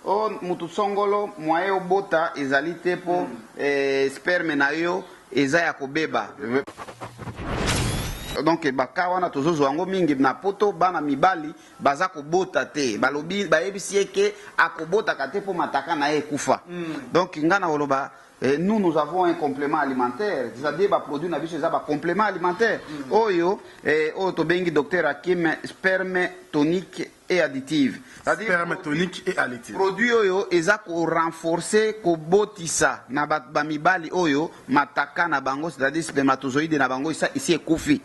o mutu songolo moye obota ezali te po sperme na yo eza ya kobeba. Donc baka wana tozozwa yango mingi na poto bana mibali baza kobota te balobi bayebisi eke akobotaka te po mataka na ye ekufa. Donc ngana oloba nous avons un complément alimentaire, c'est-à-dire ba produit na biso eza ba complément alimentaire. Oyo oyo tobengi docteur Hakim sperme tonique et additive. Sperme tonique et additive. Produit oyo eza ko renforcer ko botisa na ba mibali oyo mataka na bango, c'est-à-dire spermatozoïde na bango ici ekufi.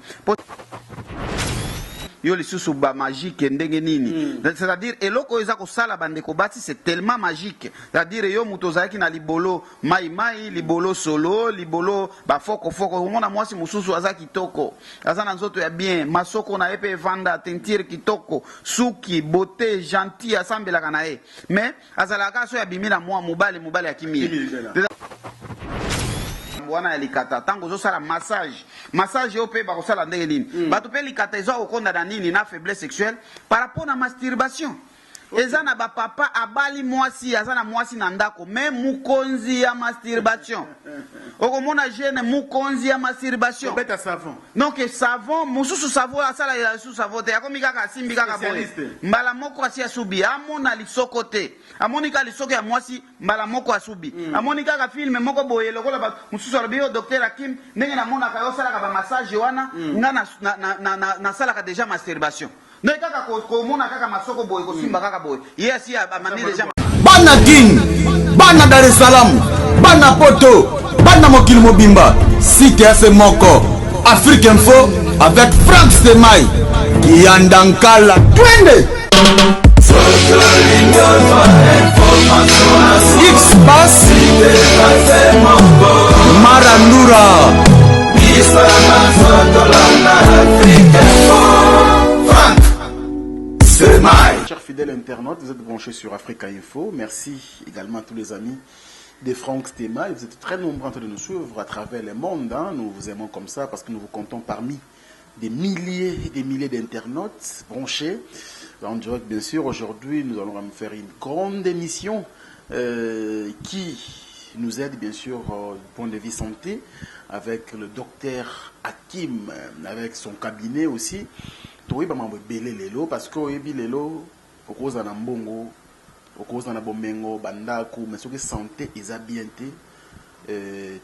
Yo lisusu ba magique ndenge nini, c'est-à-dire eloko eza ko sala bandeko bati c'est tellement magique, c'est-à-dire yo muto zaki na libolo mai libolo solo libolo ba foko mona mwasi mususu aza kitoko aza na nzoto ya bien masoko na epe vanda tentire kitoko suki beauté gentil asambela kana e mais azalaka so ya bimila mwa mobali ya kimia wana elikata tango zo sala massage yo pe ba ko sala ndenge nini bato pe likata ezo okonda na nini na faiblesse sexuelle par rapport à masturbation. Eza na ba papa abali mwasi azana mwasi na ndako mais mukonzi ya masturbation. Okomona jeune mukonzi ya masturbation. Beta savon. Donc savon mususu savon asala ya susu savon te akomi kaka simbi kaka boye. Mbala moko asi asubi amona lisoko te. Amoni ka lisoko ya mwasi mbala moko asubi. Amoni kaka film moko boye lokola ba mususu robio docteur Hakim ndenge na mona ka yo sala ka ba massage wana nga na sala ka déjà masturbation. Ne kaka ko mona kaka masoko boy ko simba kaka boy. Yes ya amani déjà. Bana King, bana Dar es Salaam, bana Poto, bana Mokili Mobimba, site ya Moko, Afrique Info avec Frank Stemai, Kiandankala, twende. X-Bass, Marandura, Chers fidèles internautes, vous êtes branchés sur Africa Info. Merci également à tous les amis de Frank Stemai. Vous êtes très nombreux en train de nous suivre à travers le monde. Nous vous aimons comme ça parce que nous vous comptons parmi des milliers et des milliers d'internautes branchés. En direct, bien sûr, aujourd'hui, nous allons faire une grande émission qui nous aide, bien sûr, du point de vue santé, avec le docteur Hakim, avec son cabinet aussi. Oui, parce que lelo au cause d'un bongo au cause d'un bomengo bandaku mais ce que santé est bien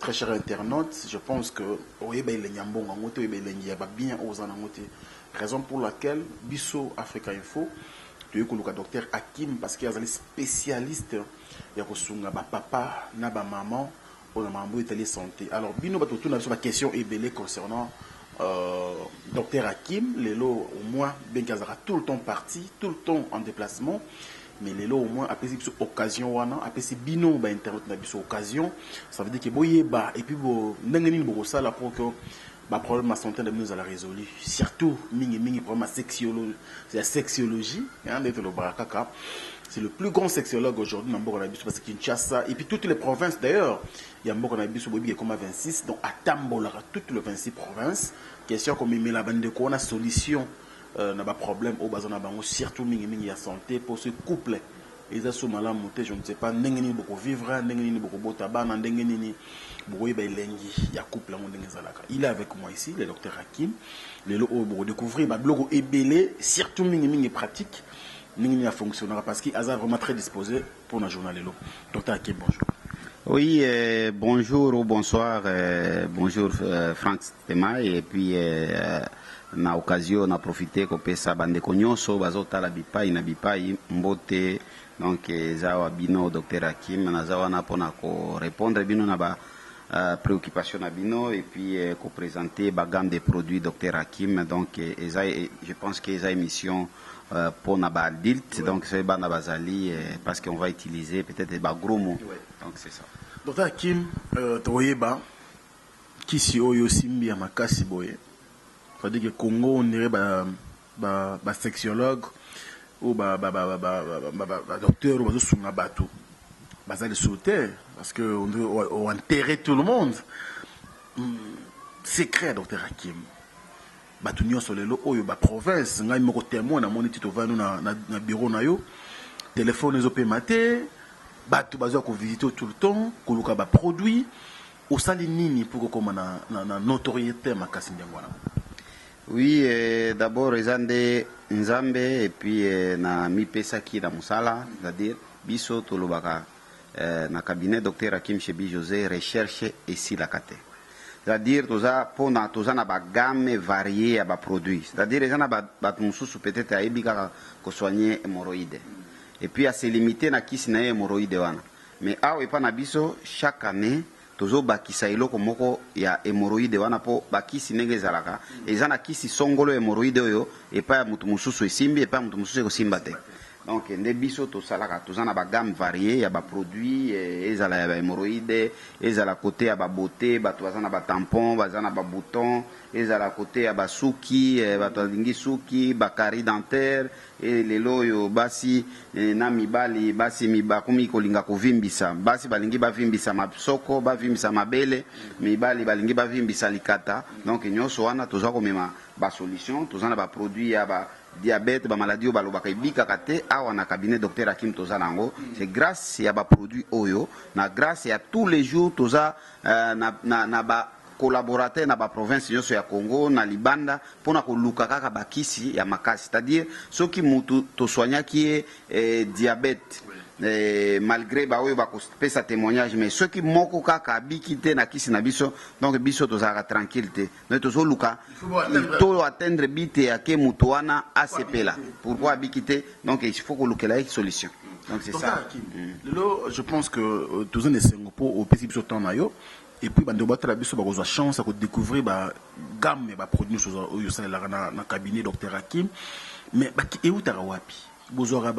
très cher internaute, je pense que oui ben les nyambongo ngoto ben les bien aux anangote, raison pour laquelle biso Africa Info tu es le docteur Hakim parce qu'il y a des spécialistes ya kosunga ba papa na ba maman pour la mambo itali santé. Alors bino ba tout na sur la question ebelé concernant docteur Hakim, Lelo au moins Ben Kazara tout le temps parti, tout le temps en déplacement, mais Lelo au moins après cette occasion wana, après ces bino ba internet na biso occasion, ça veut dire que boye ba et puis bo ndengeni bo ça là pour que ba problème de santé de nous à la résolu, surtout mingi problème sexologie, c'est la sexologie, hein d'être le barakaka. C'est le plus grand sexologue aujourd'hui dans Mboko parce que Kinshasa et puis toutes les provinces d'ailleurs. Il y a Mboko Nabiso Bobi comme à 26, donc à Tambola, toutes les 26 provinces. Question comme il met la bande de quoi on a solution, n'a pas problème au bazar na bango surtout mingi ya santé pour ce couple. Et ça sous malam monté, je ne sais pas n'engeni beaucoup vivre, n'engeni beaucoup botaba, n'engeni beaucoup belengi ya couple la monde ngezalaka. Il est avec moi ici, le docteur Hakim. Le lo pour découvrir ba blogo ebelé surtout mingi pratique. N'ingénieur fonctionnera parce qu'il est vraiment très disposé pour la journée. Docteur Hakim, bonjour. Oui, bonjour ou bonsoir, bonjour Frank Stemai et puis na occasion na profiter ko pesa bande konyoso bazota la bipai na bipai mbote donc zawa bino docteur Hakim na zawa na pona ko répondre bino na ba préoccupation na bino et puis ko présenter ba gamme de produits docteur Hakim donc je pense que les émissions pour Naba Dilt, donc c'est Bana Bazali parce qu'on va utiliser peut-être des gros mots. Donc c'est ça. Docteur Hakim, Toyeba, qui si Oyo Simbi à Makasi Boye, c'est-à-dire que Congo, on dirait ba sexologue ou ba docteur ou ba bateau. Bazali sauter parce que on enterrer tout le monde. Secret, docteur Hakim. Batunyo solelo oyo ba province ngai moko témoin na moni tito vanu na bureau na yo téléphone ezopema te bato bazwa kovisite tout le temps koluka baproduit osali nini pour kokoma na notoriété makasi ndenge wana? Oui, d'abord eza nde nzambe et puis na mipesaki na musala, c'est-à-dire biso tolobaka na cabinet docteur Hakim Shebi José recherche esilaka te. C'est-à-dire toza na ba gamme variée ya ba produits. C'est-à-dire eza na ba mususu peut-être ayebi kaka ko soigner hémorroïde. Et puis à se limiter na kisi na hémorroïde wana. Mais awa epa na biso chaque année tozo bakisa eloko moko ya hémorroïde wana po bakisi ndenge ezalaka eza na kisi songolo hémorroïde oyo epa ya mutu mususu esimbi epa ya mutu mususu ekosimba te. Donc nde biso tosalaka toza na bagamme variée ya baproduit ezala ya bahémorroïde ezala kote ya babeauté bato baza na batampon baza na babouton ezala kote ya basuki bato balingi suki bakari dentaire lelo oyo basi na mibali basi bakumi kolinga kovimbisa basi balingi bavimbisa masoko bavimbisa mabele mibali balingi bavimbisa likata. Donc nyonso wana toza komema basolution toza na baproduit ya diabète ba maladie balobaka ibika kate awa na cabinet docteur Hakim toza nango. C'est grâce ya ba produit oyo na grâce ya tous les jours toza na ba collaborateur na ba province nyonso ya Congo na Libanda pona koluka kaka bakisi ya makasi, c'est-à-dire soki mutu to soignaki diabète malgré ba oyo ba pesa témoignage mais ceux qui moko kaka abikite na kisi na biso donc biso tozaka tranquillité mais tozo luka to atteindre bite ya ke mutu wana ACP là pourquoi abikite donc il faut que lukela une solution. Donc c'est ça. Lelo je pense que tozo ne sengo po au petit biso temps na yo et puis bande batala biso ba kozwa chance à découvrir ba gamme ba produits oyo salela na cabinet docteur Hakim mais ba ki eutara wapi bozora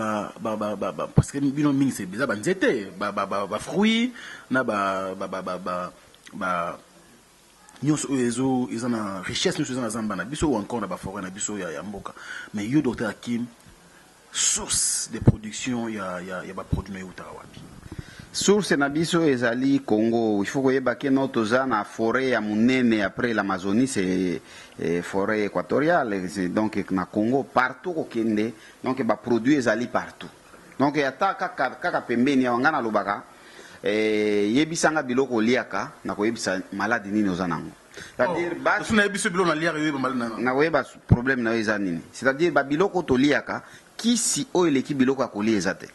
parce que bino mingi c'est bizarre banzete ba fruits na ba nyonso ezo ezana richesse nyonso ezana zamba na biso ou encore na ba forêt na biso ya mboka. Mais yo docteur Hakim source de production ya ba produit na utara wapi? Source na biso ezali Congo. Il faut koyeba ke no toza na forêt ya munene après l'Amazonie c'est forêt équatoriale donc na Congo partout kokende donc ba produit ezali partout. Donc yata kaka pembeni ya ngana lobaka yebisanga biloko liaka na koyebisa maladie nini ozanango. C'est-à-dire basi na yebiso biloko na liaka yoyeba malana na koyeba problème na eza nini. C'est-à-dire ba biloko to liaka kisi oyo leki biloko akolia ezate.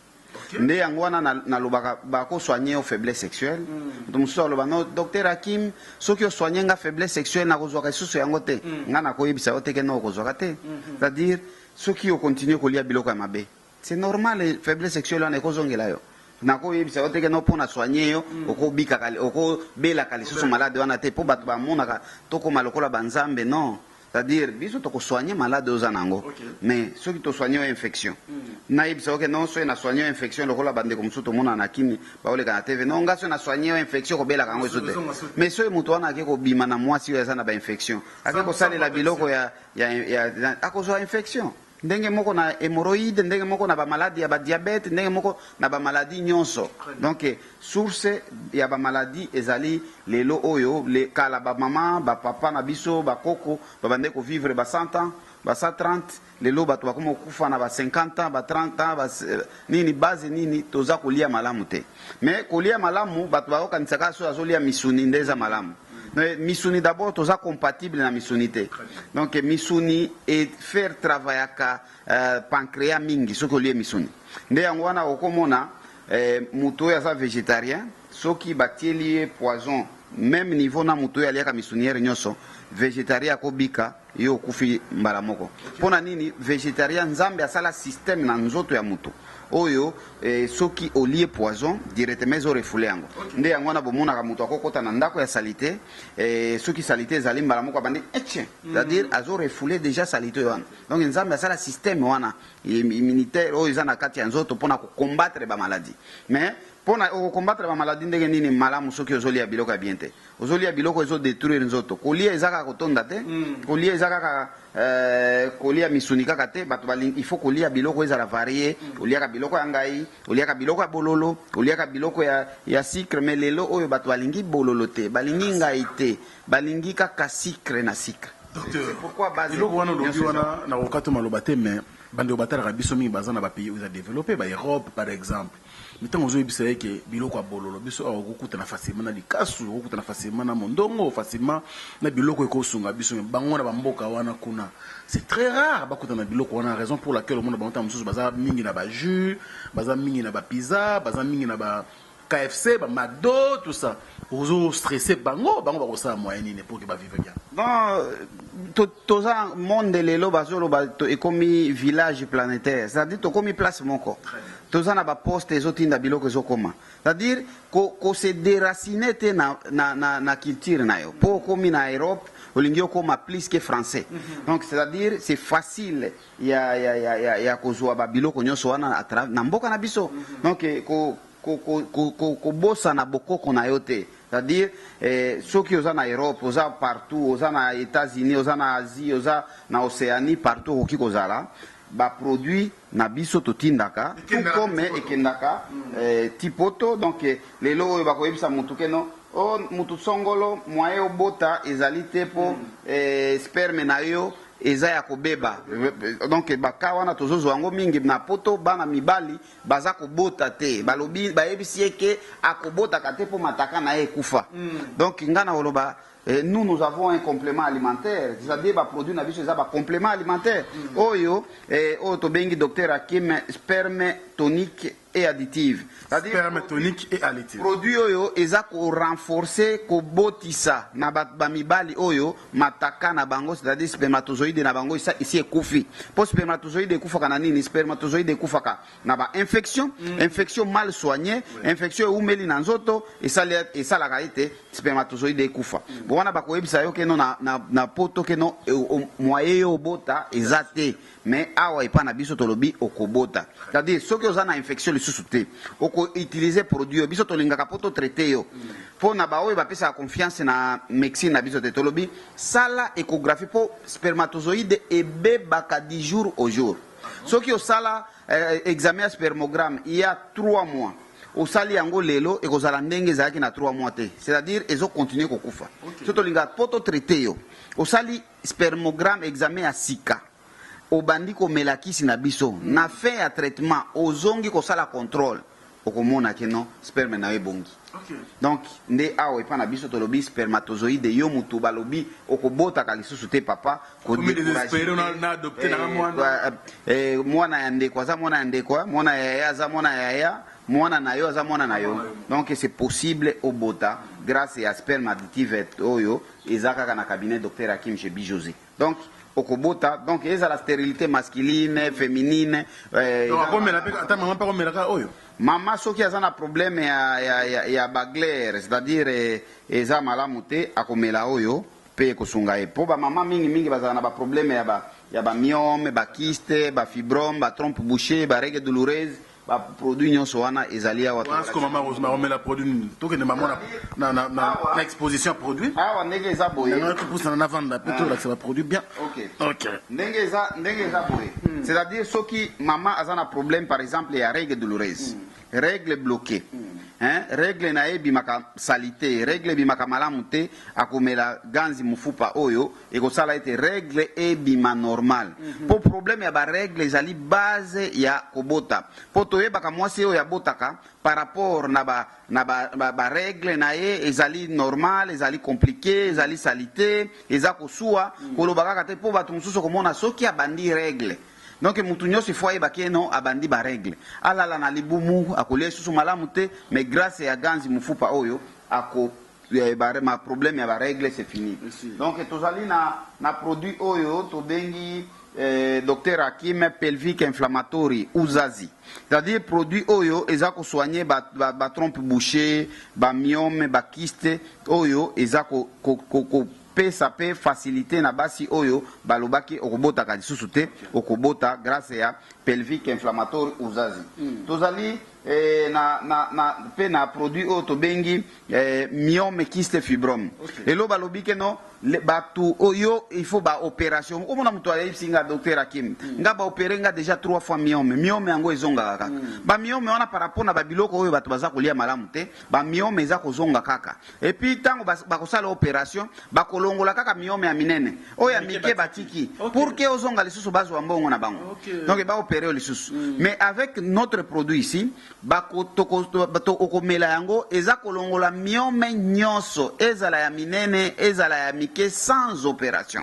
Nde yango wana na lobaka bako soigner au faiblesse sexuelle. Donc so loba no docteur Hakim soki o soigner nga faiblesse sexuelle na kozwaka isusu yango te nga na koyebisa yo te ke na kozwaka te. C'est-à-dire soki o continuer kolia biloko ya mabe c'est normal faiblesse sexuelle wana ekozongela yo na koyebisa yo te ke no pona soigner yo okobika kali okobela kali isusu malade wana te po bato bamonaka tokoma lokola banzambe non. C'est-à-dire biso toko soigner malade ozanango mais ceux qui to soigner infection na yebisa que non so na soigner infection lokola bande comme soto mona na kini ba ole kana TV non ngaso na soigner infection ko bela kango sote mais so mutu wana ke ko bima na mwasi yo za na ba infection ake ko sale la biloko ya akozo infection ndenge moko na hémorroïde ndenge moko na ba maladie ya ba diabète ndenge moko na ba maladie nyonso. Donc source ya ba maladie ezali lelo oyo le kala ba mama ba papa na biso ba koko ba bande ko vivre ba 100 ans ba 130 lelo bato bakoma kufa na ba 50 ans ba 30 ans ba nini base nini toza kolia malamu te mais kolia malamu bato ba okanisaka so azolia misuni ndeza malamu. Misuni d'abord toza compatible na misunité. Donc misuni et faire travailler ka pancréas mingi soko lié misuni. Nde yango wana okomona muto ya sa végétarien soki batieli poison même niveau na muto ya liaka misunière nyonso végétarien akobika yo kufi mbala moko. Pona nini végétarien nzambe asala système na nzoto ya muto oyo soki olie poison directement zo refoule yango nde yango na bomona ka mutu akokota na ndako ya salite soki salite ezali mbala moko bandi c'est-à-dire azo refoule déjà salite wana. Donc nzambe asala système wana immunitaire oyo ezana kati ya nzoto pona ko combattre ba maladie mais pona combattre ba maladie ndenge nini malamu soki ozolia biloko ya bien te ozolia biloko ezo détruire nzoto kolia ezaka kotonda te kolia ezaka kolia misuni kaka te bato balingi il faut kolia biloko ezala varié olia biloko ya ngai olia biloko ya bololo olia biloko ya sucre mais lelo oyo bato balingi bololo te balingi ngai te balingi kaka sucre na sucre. Docteur pourquoi base biloko wana lobi wana na kokato maloba te mais bando batala biso mingi bazana ba pays où développé ba Europe par exemple. Mais tant aux bisa que biloko bololo biso okukuta na facilement na likasu okukuta na facilement na mondongo facilement na biloko ekosunga biso bango na bamboka wana kuna. C'est très rare bakuta na biloko wana, raison pour laquelle le monde bango mususu baza mingi na ba jus, baza mingi na ba pizza, baza mingi na ba KFC, ba McDo, tout ça. Ozo stressé bango ba ça moyen pour que ba vivre bien. Non, tout ça monde de l'élo bazolo est comme village planétaire. C'est-à-dire to comme place moko. Tout ça na ba poste ezotinda biloko ezokoma. C'est-à-dire ko se déraciner te na culture na yo. Pour comme na Europe olingio koma plus que français. Donc c'est-à-dire c'est facile ya kozwa ba biloko nyonso wana na mboka na biso. Donc ko bossa na bokoko na yo te. C'est-à-dire ceux qui sont en Europe, aux partout, aux en États-Unis, aux en Asie, aux en Océanie, partout au Kikozala, ba produit na biso totindaka, tout comme ekendaka tipoto. Donc les lots ba ko yebisa mutu keno o mutu songolo moye obota ezalité pour sperme na yo eza ya kobeba. Donc baka wana tozozo yango mingi na poto bana mibali baza kobota te balobi bayebisi eke akobota kate po mataka na ye kufa. Donc ngana oloba nous avons un complément alimentaire, c'est-à-dire ba produit na biso eza ba complément alimentaire. Oyo to bengi docteur Hakim sperme tonique et additive. Sperme tonique et additive. Produit oyo eza ko renforcer ko botisa na ba mibali oyo mataka na bango, c'est-à-dire spermatozoïde na bango ici ekufi. Po spermatozoïde ekufa kana nini? Spermatozoïde ekufa ka na ba infection, infection mal soignée, infection umeli na nzoto esala kaite spermatozoïde ekufa. Wana bakoyebisa yo keno na poto keno moye yo bota ezate mais awa epa na biso tolobi okobota. C'est-à-dire soki oza na infection lisusu te oko utiliser produit biso tolingaka poto traiter yo. Po na ba oyo bapesa confiance na médecine na biso te tolobi sala échographie po spermatozoïde ebebaka 10 jours au jour. Soki osala examen spermogramme il y a 3 mois. Au sali yango lelo et kozala ndenge ezalaki na 3 mois te, c'est-à-dire ezo continuer kokufa. Soto linga poto traité yo au sali spermogramme examen à sika obandi ko melakisi na biso na fin ya traitement ozongi ko sala contrôle okomona keno sperme na ebongi. Donc nde awo epa na biso tolobi spermatozoïde yo mutu balobi okobota kalisusu te papa ko désespérer na adopter na mwana ya ndeko za mwana ya ndeko mwana ya za mwana ya mwana na yo za mwana na yo. Donc c'est possible au bota grâce à sperme additive oyo ezaka na cabinet docteur Hakim chez Bijosé. Donc okobota donc eza la stérilité masculine féminine mama soki aza na problème ya baglaire, c'est-à-dire eza malamu te akomela oyo pe kosunga e po ba mama mingi bazana na ba problème ya ba myome ba kyste ba fibrome ba trompe bouchée ba règle douloureuse ba produit nyonso wana ezali awa to ko mama Rosma omela produit to ke mama na exposition produit awa ndenge eza boye na ko pousse na vendre plutôt là ça va produit bien. OK ndenge eza boye c'est-à-dire soki mama azana problème par exemple ya règle douloureuse règle bloquée règle na ebi maka salité règle bi maka malamu te akomela ganzi mufupa oyo ekosala ete règle ebi ma normal po problème ya ba règle ezali base ya kobota po toyebaka mwasi oyo ya botaka par rapport na ba règle na ye ezali normal ezali compliqué ezali salité eza kosuwa kolobaka kate po bato mususu komona soki abandi règle. Donc mutu nyonso faut ayeba keno abandi ba règle alala na libumu akolia susu malamu te mais grâce ya ganzi mufupa oyo ako ma problème ya ba règle c'est fini. Donc tozali na produit oyo to bengi docteur Hakim pelvique inflammatory uzazi, c'est-à-dire produit oyo eza ko soigner ba trompe bouchée ba myome ba kyste oyo eza ko ça peut faciliter na basi oyo balobaki okobota ka lisusu te okobota grâce ya pelvique inflammatoire uzazi. Tozali na produit auto bengi myome kyste fibrome. Et lo balobi ke no batu oyo il faut ba opération. Comme on a mutuale singa docteur Hakim. Nga ba opérer nga déjà 3 fois myome. Myome yango ezonga kaka. Ba myome wana par rapport na ba biloko oyo batu baza kolia malamu te. Ba myome eza kozonga kaka. Et puis tango ba kosala opération ba kolongola kaka myome ya minene. Oya mike batiki. Pour que ozonga lisusu bazo mbongo na bango. Donc ba opérer lisusu. Mais avec notre produit ici okomela yango eza kolongola myome nyonso ezala ya minene ezala ya mike sans opération.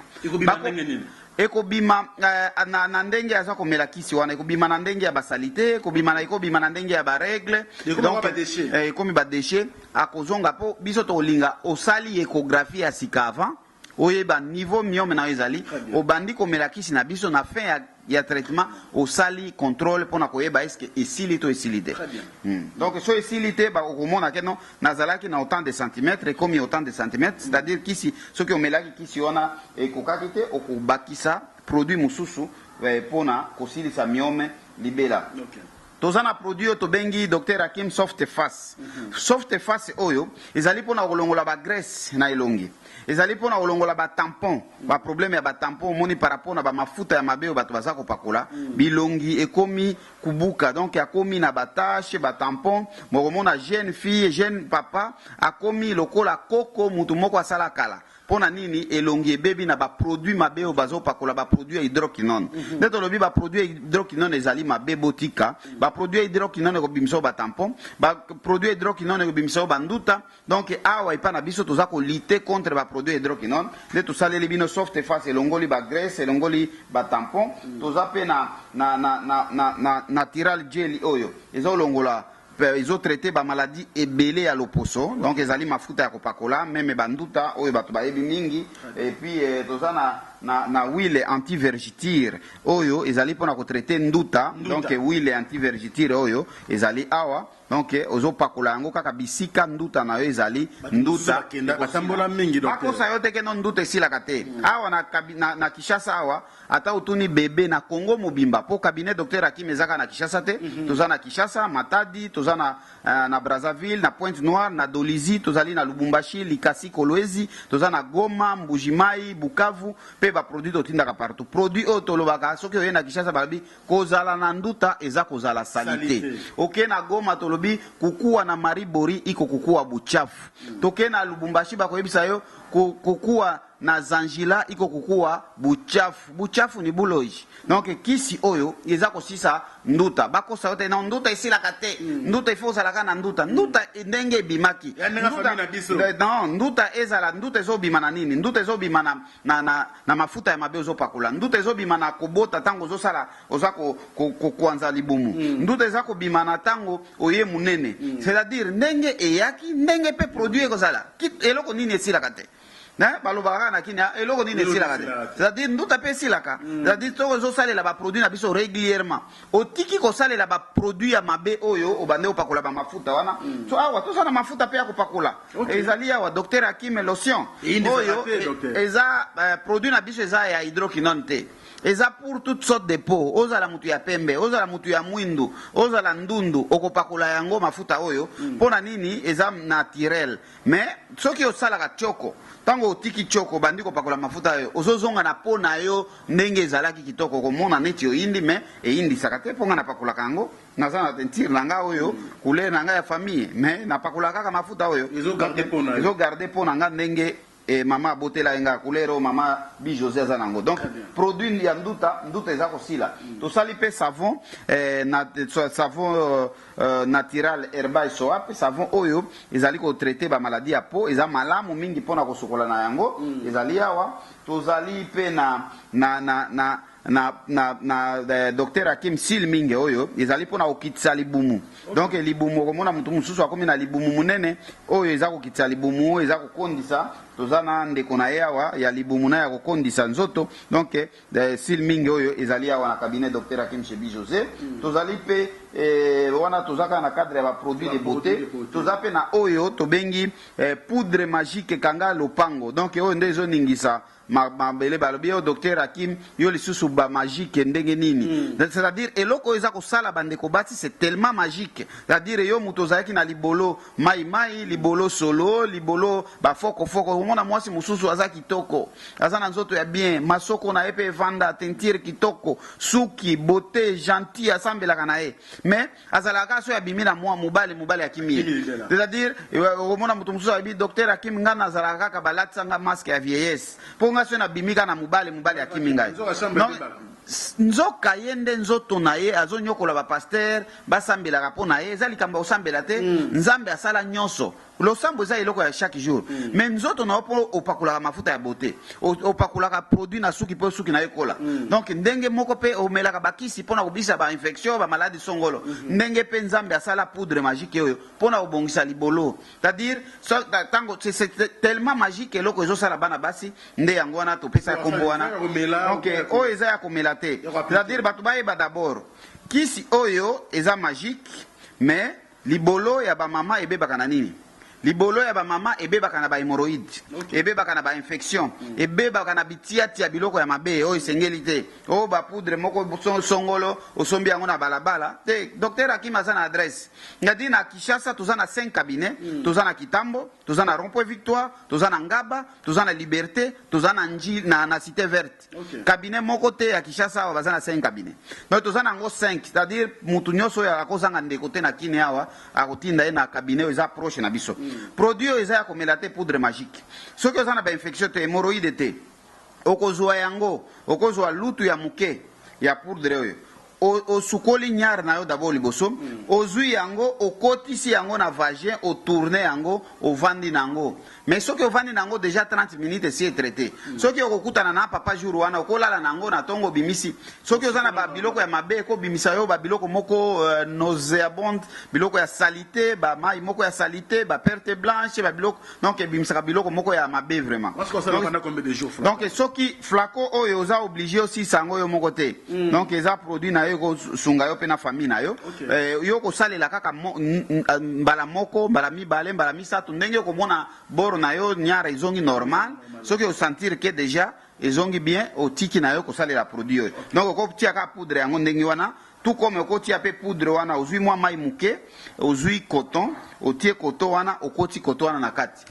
Ekobima na ndenge aza komela kisi wana ekobima na ndenge ya basalite ekobima na ndenge ya baregle donc ekomi ba déchet akozonga po biso tolinga osali échographie ya sika avant oyeba niveau myome na ezali obandi komela kisi na biso na fin ya traitement osali contrôle pona koyeba est-ce que esili to esilité. Donc so esilité ba okomona ke no nazalaki na autant de centimètres et comme autant de centimètres, c'est-à-dire kisi ce que omelaki kisi ona ekokaki te okobakisa produit mususu pona kosilisa myome libela. Tozana produit to bengi Dr Hakim soft face. Soft face oyo ezali pona kolongola ba graisse na elongi. Ezali pona kolongola ba tampon, ba problème ya ba tampon moni par rapport na ba mafuta ya mabeo bato baza kopakola, bilongi ekomi kubuka donc akomi na ba tache ba tampon, mokomona jeune fille, jeune papa akomi lokola koko mutu moko asala kala. Pona nini elongi ebebi na ba produit mabeo bazo pakola ba produit hydroquinone. Neto lobi ba produit hydroquinone ezali mabe botika, ba produit hydroquinone ko bimso ba tampon, ba produit hydroquinone ko bimso ba nduta. Donc awa ipa na biso toza ko lutter contre ba produit hydroquinone. De to saleli bino soft face elongoli ba graisse elongoli ba tampon, toza pe na natural gel oyo. Ezo longola ils ont traité ba maladie ebele à l'oposo donc ezali mafuta ya kopakola même banduta oyo bato bayebi mingi et puis tozana na huile anti-vergitire oyo ezali pona ko traiter nduta donc huile anti-vergitire oyo ezali awa donc ozo pakola yango kaka bisika nduta na yo ezali nduta batambola mingi donc akosa yo teke no nduta esila kate awa na Kishasa awa ata utuni bebe na Congo mobimba po cabinet docteur Hakim ezaka na Kishasa te tozana Kishasa Matadi tozana na Brazzaville na Pointe-Noire na Dolizi tozali na Lubumbashi Likasi Kolwezi tozana Goma Mbujimai Bukavu pe ba produit otindaka partout produit otolobaka soki oye na Kishasa balabi kozala na nduta eza kozala salite oke na Goma tolobi kukuwa na maribori iko kukuwa buchafu toke na Lubumbashi bakoyebisa yo kukuwa na Zanjila iko kukuwa buchafu ni buloji donc kisi oyo eza kosisa nduta bakosa yote na nduta esila kate nduta ifo salaka na nduta ndenge bimaki nduta ezala nduta ezobima na nini nduta ezobima na mafuta ya mabe ozopakola nduta ezobima na kobota tango ozosala oza koanza libumu nduta eza kobima na tango oye munene c'est-à-dire ndenge eyaki ndenge pe produit ekozala eloko nini esila kate balobaka na kini eloko nini esilaka te c'est-à-dire nduta pe esilaka c'est-à-dire toko ezosalela baproduit na biso régulièrement otiki kosalela baproduit ya mabe oyo obande opakola bamafuta wana so awa tosala mafuta pe ya kopakola ezali awa Dr Hakim lotion oyo eza produit na biso eza ya hydroquinone te eza pour toutes sortes de peau ozala mutu ya pembe ozala mutu ya mwindu ozala ndundu okopakola yango mafuta oyo pona nini eza naturel mais soki osalaka choko tango otiki choko bandi kopakola mafuta oyo ozozonga na pona yo ndenge ezalaki kitoko komona neti oyindi mais eyindisaka te ponga napakolaka yango naza na tentire na nga oyo couleur na nga ya famille mais napakolaka kaka mafuta oyo ezogarde pona nga ndenge mama botela enga couleur mama bi José azanango donc produit ya nduta eza kosila tosali pe savon savon natural herbal soap savon oyo ezali ko traiter ba maladie ya peau eza malamu mingi pona kosokola na yango ezali awa tozali pe na Dr Hakim sil mingi oyo ezali pona kokitisa libumu donc libumu komona mutu mususu akomi na libumu munene oyo eza kokitisa libumu eza kokondisa tozana ndeko na ye awa ya libumu na ya kokondisa nzoto donc sil mingi oyo ezali awa na cabinet docteur Hakim Chebi José tozali pe wana tozaka na cadre ya ba produit de beauté toza pe na oyo tobengi poudre magique kanga lopango donc oyo nde ezoningisa mabele balobi yo docteur Hakim yo lisusu ba magique ndenge nini c'est-à-dire eloko eza kosala bandeko bati c'est tellement magique c'est-à-dire yo muto zaki na libolo mai libolo solo libolo ba foko omona mwasi mususu aza kitoko aza na nzoto ya bien masoko na epe vanda tentire kitoko suki beauté gentil asambelaka na ye mais azalaka so ya bimina mwa mobali Hakimi c'est-à-dire omona muto mususu abi docteur Hakim ngana azalaka ka balatsanga masque ya vieillesse ponga so na bimika na mobali Hakimi ngai nzoka yende nzoto na ye azonyokola ba pasteur basambelaka po na ye eza likambo osambela te nzambe asala nyonso losambo eza eloko ya chaque jour mais nzoto na opo opakulaka mafuta ya beauté opakulaka produit na suki po suki na ekola donc ndenge moko pe omelaka bakisi pona kobisa ba infection ba maladie songolo ndenge pe nzambe asala poudre magique oyo pona obongisa libolo c'est-à-dire tango c'est tellement magique eloko ezosala bana basi nde yango wana topesa kombo wana donc oyo eza ya komela te c'est-à-dire bato bayeba d'abord kisi oyo eza magique mais libolo ya ba mama ebebaka na nini libolo ya ba mama ebebaka na ba hémorroïde ebebaka na ba infection ebebaka na bitiati ya biloko ya mabe oyo esengeli te o ba poudre moko songolo osombi yango na balabala te docteur Hakim aza na adresse ngadi na Kinshasa toza na 5 cabinets toza na Kitambo toza na Rond-Point Victoire toza na Ngaba toza na Liberté toza na Nji na Cité Verte cabinet moko te ya Kinshasa awa baza na 5 cabinets donc toza na ngo 5 c'est-à-dire mutu nyonso ya akozanga ndeko te na kine awa akotinda ye na cabinet eza proche na biso produit eza ya komela te poudre magique soki oza na ba infection te hémorroïde te okozwa yango okozwa lutu ya muke ya poudre oyo osukoli nyar na yo d'abord liboso ozwi yango okotisi yango na vagin otourne yango ovandi nango mais soki ovandi nango déjà 30 minutes si est traité soki okokutana na papa jour wana okolala nango na tongo bimisi soki oza na babiloko ya mabe ko bimisa yo babiloko moko nauséabonde biloko ya salité ba mai moko ya salité ba perte blanche ba biloko donc bimisaka biloko moko ya mabe vraiment donc soki flacon oyo oza obligé aussi sango yo moko te donc eza produit na yo sunga yo pe na famille na yo yo ko salela kaka mbala moko mbala mibale mbala misato ndenge yo komona boro na yo nyara izongi normal soki o sentir que déjà izongi bien o tiki na yo ko salela produit yo donc ko tia ka poudre yango ndenge wana tout comme okoti ape poudre wana ozwi mwa mai muke ozwi coton otie coton wana okoti coton wana na kati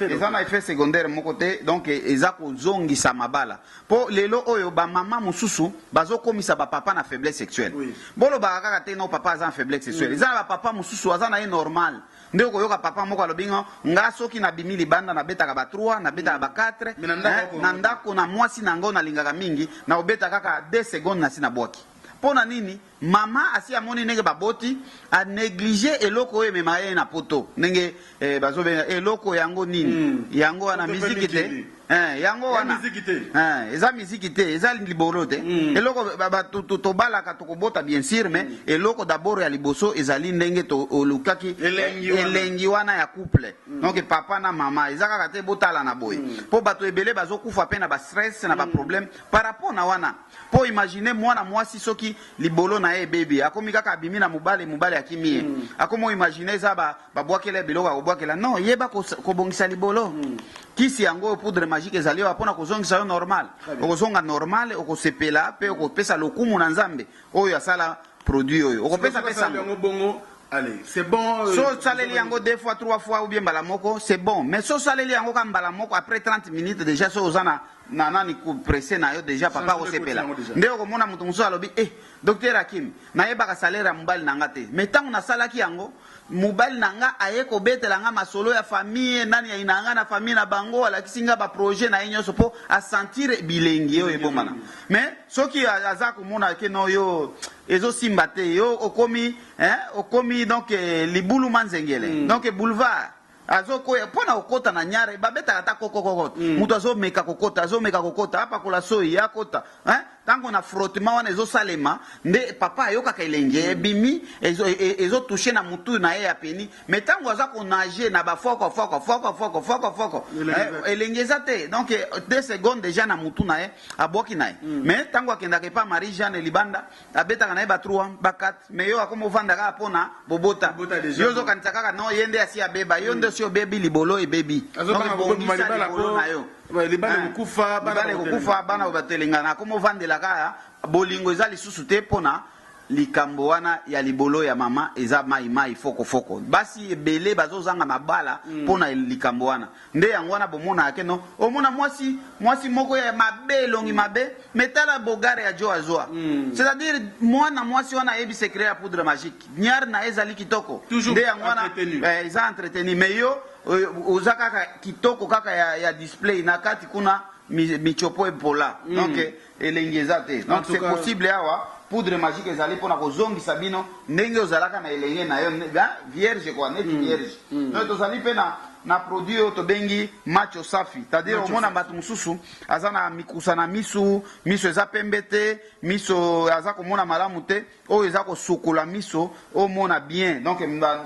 eza na effet secondaire moko te donc eza kozongisa mabala po lelo oyo ba mama mususu bazokomisa ba papa na faiblesse sexuelle bolo ba kaka te no papa aza na faiblesse sexuelle eza na ba papa mususu aza na ye normal nde koyoka papa moko alobinga nga soki na bimi libanda na betaka ba 3 na betaka ba 4 na ndako na mwasi nango na lingaka mingi na obeta kaka 2 secondes na sina bwaki pona nini mama asi amoni nenge baboti a négliger eloko oyo emema ye na poto ndenge bazobenga eloko yango nini yango wana miziki te yango wana eza miziki te eza liboro te eloko tobalaka tokobota bien sûr mais eloko d'abord ya liboso ezali ndenge olukaki elengi wana ya couple donc papa na mama eza kaka te botala na boye po bato ebele bazokufa pe na ba stress na ba problème par rapport na wana po imaginer mwana mwasi soki libolo na ye baby akomi kaka abimi na mobali akimi akomo imaginer za babwakela biloko akobwakela non yeba kobongisa libolo kisi yango poudre magique ezali apona kozongisa yo normal okozonga normal okosepela pe okopesa lokumu na nzambe oyo asala produit oyo okopesa pesa bongo. Allez, c'est bon. So saleli yango 2 fois 3 fois ou bien balamoko, c'est bon. Mais so saleli yango comme balamoko après 30 minutes déjà so ozana nani ku pressé na yo déjà papa o sepela. Ndeko komona mutu muso alobi docteur Hakim na yebaka salaire ya mobali nanga te. Mais tant na salaki yango mobali nanga aye ko betela nga masolo ya famille nani ya inanga na famille na bango ala kisinga ba projet na yenyo so po a sentir bilengi yo ebomana. Mais soki aza komona ke no yo ezo simbate yo okomi donc libulu manzengele donc boulevard azokoya pona okota na nyare babeta ata kokokokota mutu azomeka kokota apa kola soyi yakota tango na frottement wana ezosalema nde papa ayokaka elenge ebimi ezotouche na mutu na ye ya peni me tango aza konage na bafoko elenge eza te donc 2 secondes déjà na mutu na ye abwaki na ye me tango akendaka epa Marie Jeanne libanda abetaka na ye ba 3 ba 4 me yo akoma ovandaka apona bobota yo ozokanisa kaka no ye nde asi abeba yo nde si obebi libolo ebebi libale kokufa bana batelengana akoma ovandela kaka bolingo eza lisusu te mpona likambo wana ya libolo ya mama eza mai foko basi ebele bazozanga mabala mpona likambo wana nde yango wana bomona ake no omona mwasi moko ya mabe elongi mabe metala bogare ya jo azoa c'est-à-dire mwana mwasi wana ayebi secret ya poudre magique nyar na ezali kitoko nde yango wana eza entretenu me yo oza kaka kitoko kaka ya display na kati kuna michopo epola donc elengi eza te donc c'est possible awa poudre magique ezali mpona kozongisa bino ndenge ozalaka na elenge na yo vierge kwa neti vierge donc tozali mpe na produit oyo tobengi macho safi c'est-à-dire omona bato mosusu aza na mikusa na miso eza pembe te miso aza komona malamu te oyo eza kosukola miso omona bien donc